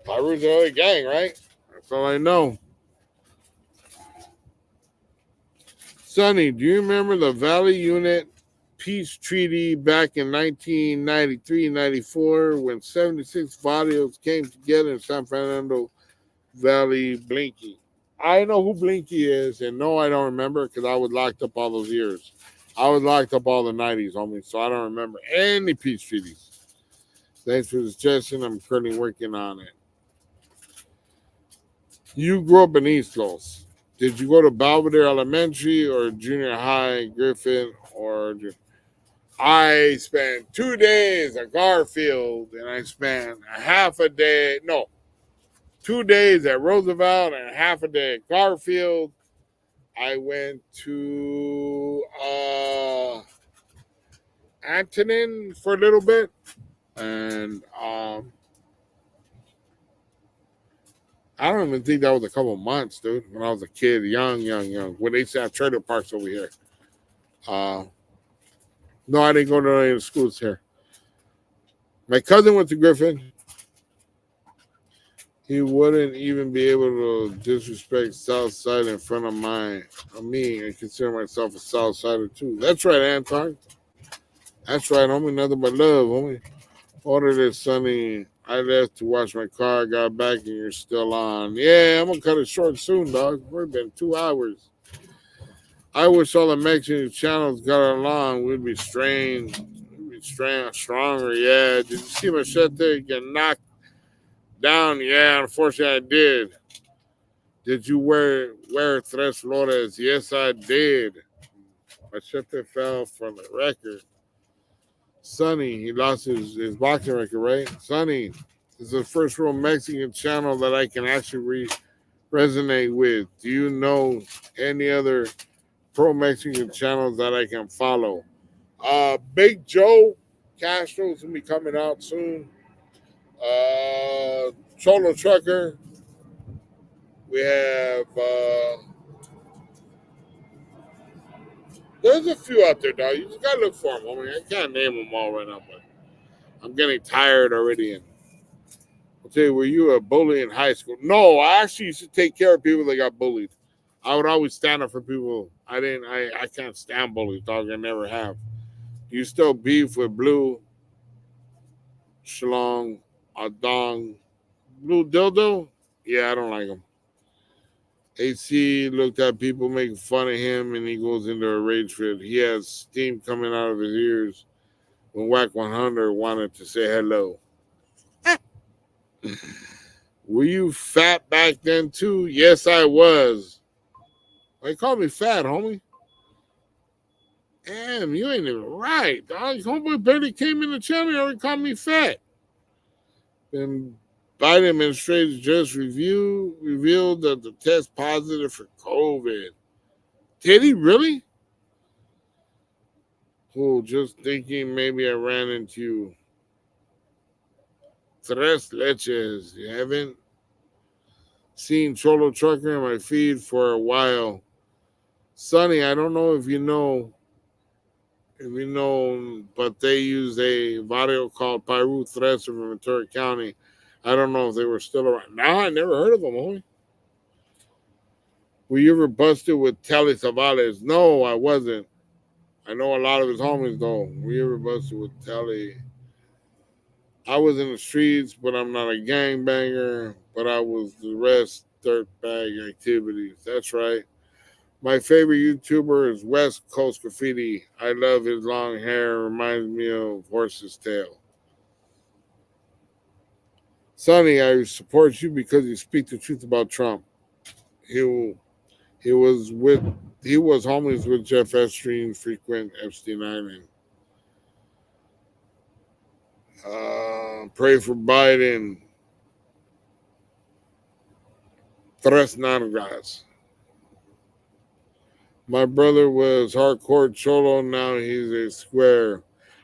Pyru's the other gang, right? That's all I know. Sonny, do you remember the Valley Unit Peace Treaty back in 1993-94 when 76 barrios came together in San Fernando Valley, Blinky? I know who Blinky is, and no, I don't remember because I was locked up all those years. I was locked up all the 90s, homie, so I don't remember any peace treaties. Thanks for the suggestion. I'm currently working on it. You grew up in East Los. Did you go to Belvedere Elementary or junior high, Griffin, or I spent 2 days at Garfield, and I spent a half a day, 2 days at Roosevelt and half a day at Garfield. I went to Antonin for a little bit, and I don't even think that was a couple months, dude. When I was a kid, young. When they used to have trailer parks over here. No, I didn't go to any of the schools here. My cousin went to Griffin. He wouldn't even be able to disrespect Southside in front of me. I consider myself a Southsider too. That's right, Anton. That's right, homie. Nothing but love, homie. Ordered it, Sonny. I left to wash my car, got back, and you're still on. Yeah, I'm gonna cut it short soon, dog. We've been 2 hours. I wish all the Mexican channels got along. We'd be stronger. Yeah. Did you see Machete get knocked down? Yeah, unfortunately I did. Did you wear Tres Flores? Yes, I did. Machete fell from the record. Sonny, he lost his boxing record, right? Sonny, this is the first real Mexican channel that I can actually resonate with. Do you know any other pro Mexican channels that I can follow? Big Joe Castro's gonna be coming out soon. Cholo Trucker. We have there's a few out there, dog. You just gotta look for them. I mean, I can't name them all right now, but I'm getting tired already. And I'll tell you, were you a bully in high school? No, I actually used to take care of people that got bullied. I would always stand up for people. I can't stand bullies, dog. I never have. You still beef with Blue, Shlong, Adong, Blue Dildo? Yeah, I don't like him. AC looked at people making fun of him and he goes into a rage fit. He has steam coming out of his ears when Whack 100 wanted to say hello. Were you fat back then too? Yes, I was. They called me fat, homie. Damn, you ain't even right, dog. Homeboy barely came in the channel, already called me fat. Then Biden administration just revealed that the test positive for COVID. Did he really? Oh, just thinking maybe I ran into Tres Leches. You haven't seen Cholo Trucker in my feed for a while. Sonny, I don't know if you know, but they use a barrio called Piru Tres from Ventura County. I don't know if they were still around. No, I never heard of them, homie. Were you ever busted with Telly Savalas? No, I wasn't. I know a lot of his homies, though. Were you ever busted with Telly? I was in the streets, but I'm not a gangbanger, but I was the rest dirtbag activities. That's right. My favorite YouTuber is West Coast Graffiti. I love his long hair. Reminds me of Horse's Tail. Sonny, I support you because you speak the truth about Trump. He was homies with Jeff Epstein, frequent Epstein Island. Pray for Biden. Tres nalgas. My brother was hardcore cholo. Now he's a square.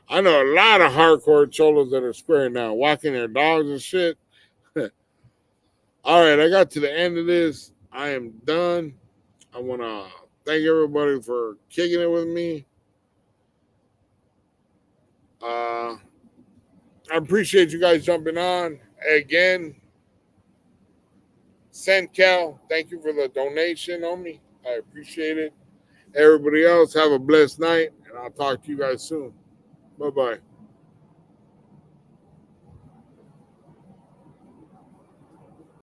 I know a lot of hardcore cholos that are square now, walking their dogs and shit. All right, I got to the end of this. I am done. I want to thank everybody for kicking it with me. I appreciate you guys jumping on. Again, Cal, thank you for the donation on me. I appreciate it. Everybody else, have a blessed night, and I'll talk to you guys soon. Bye-bye.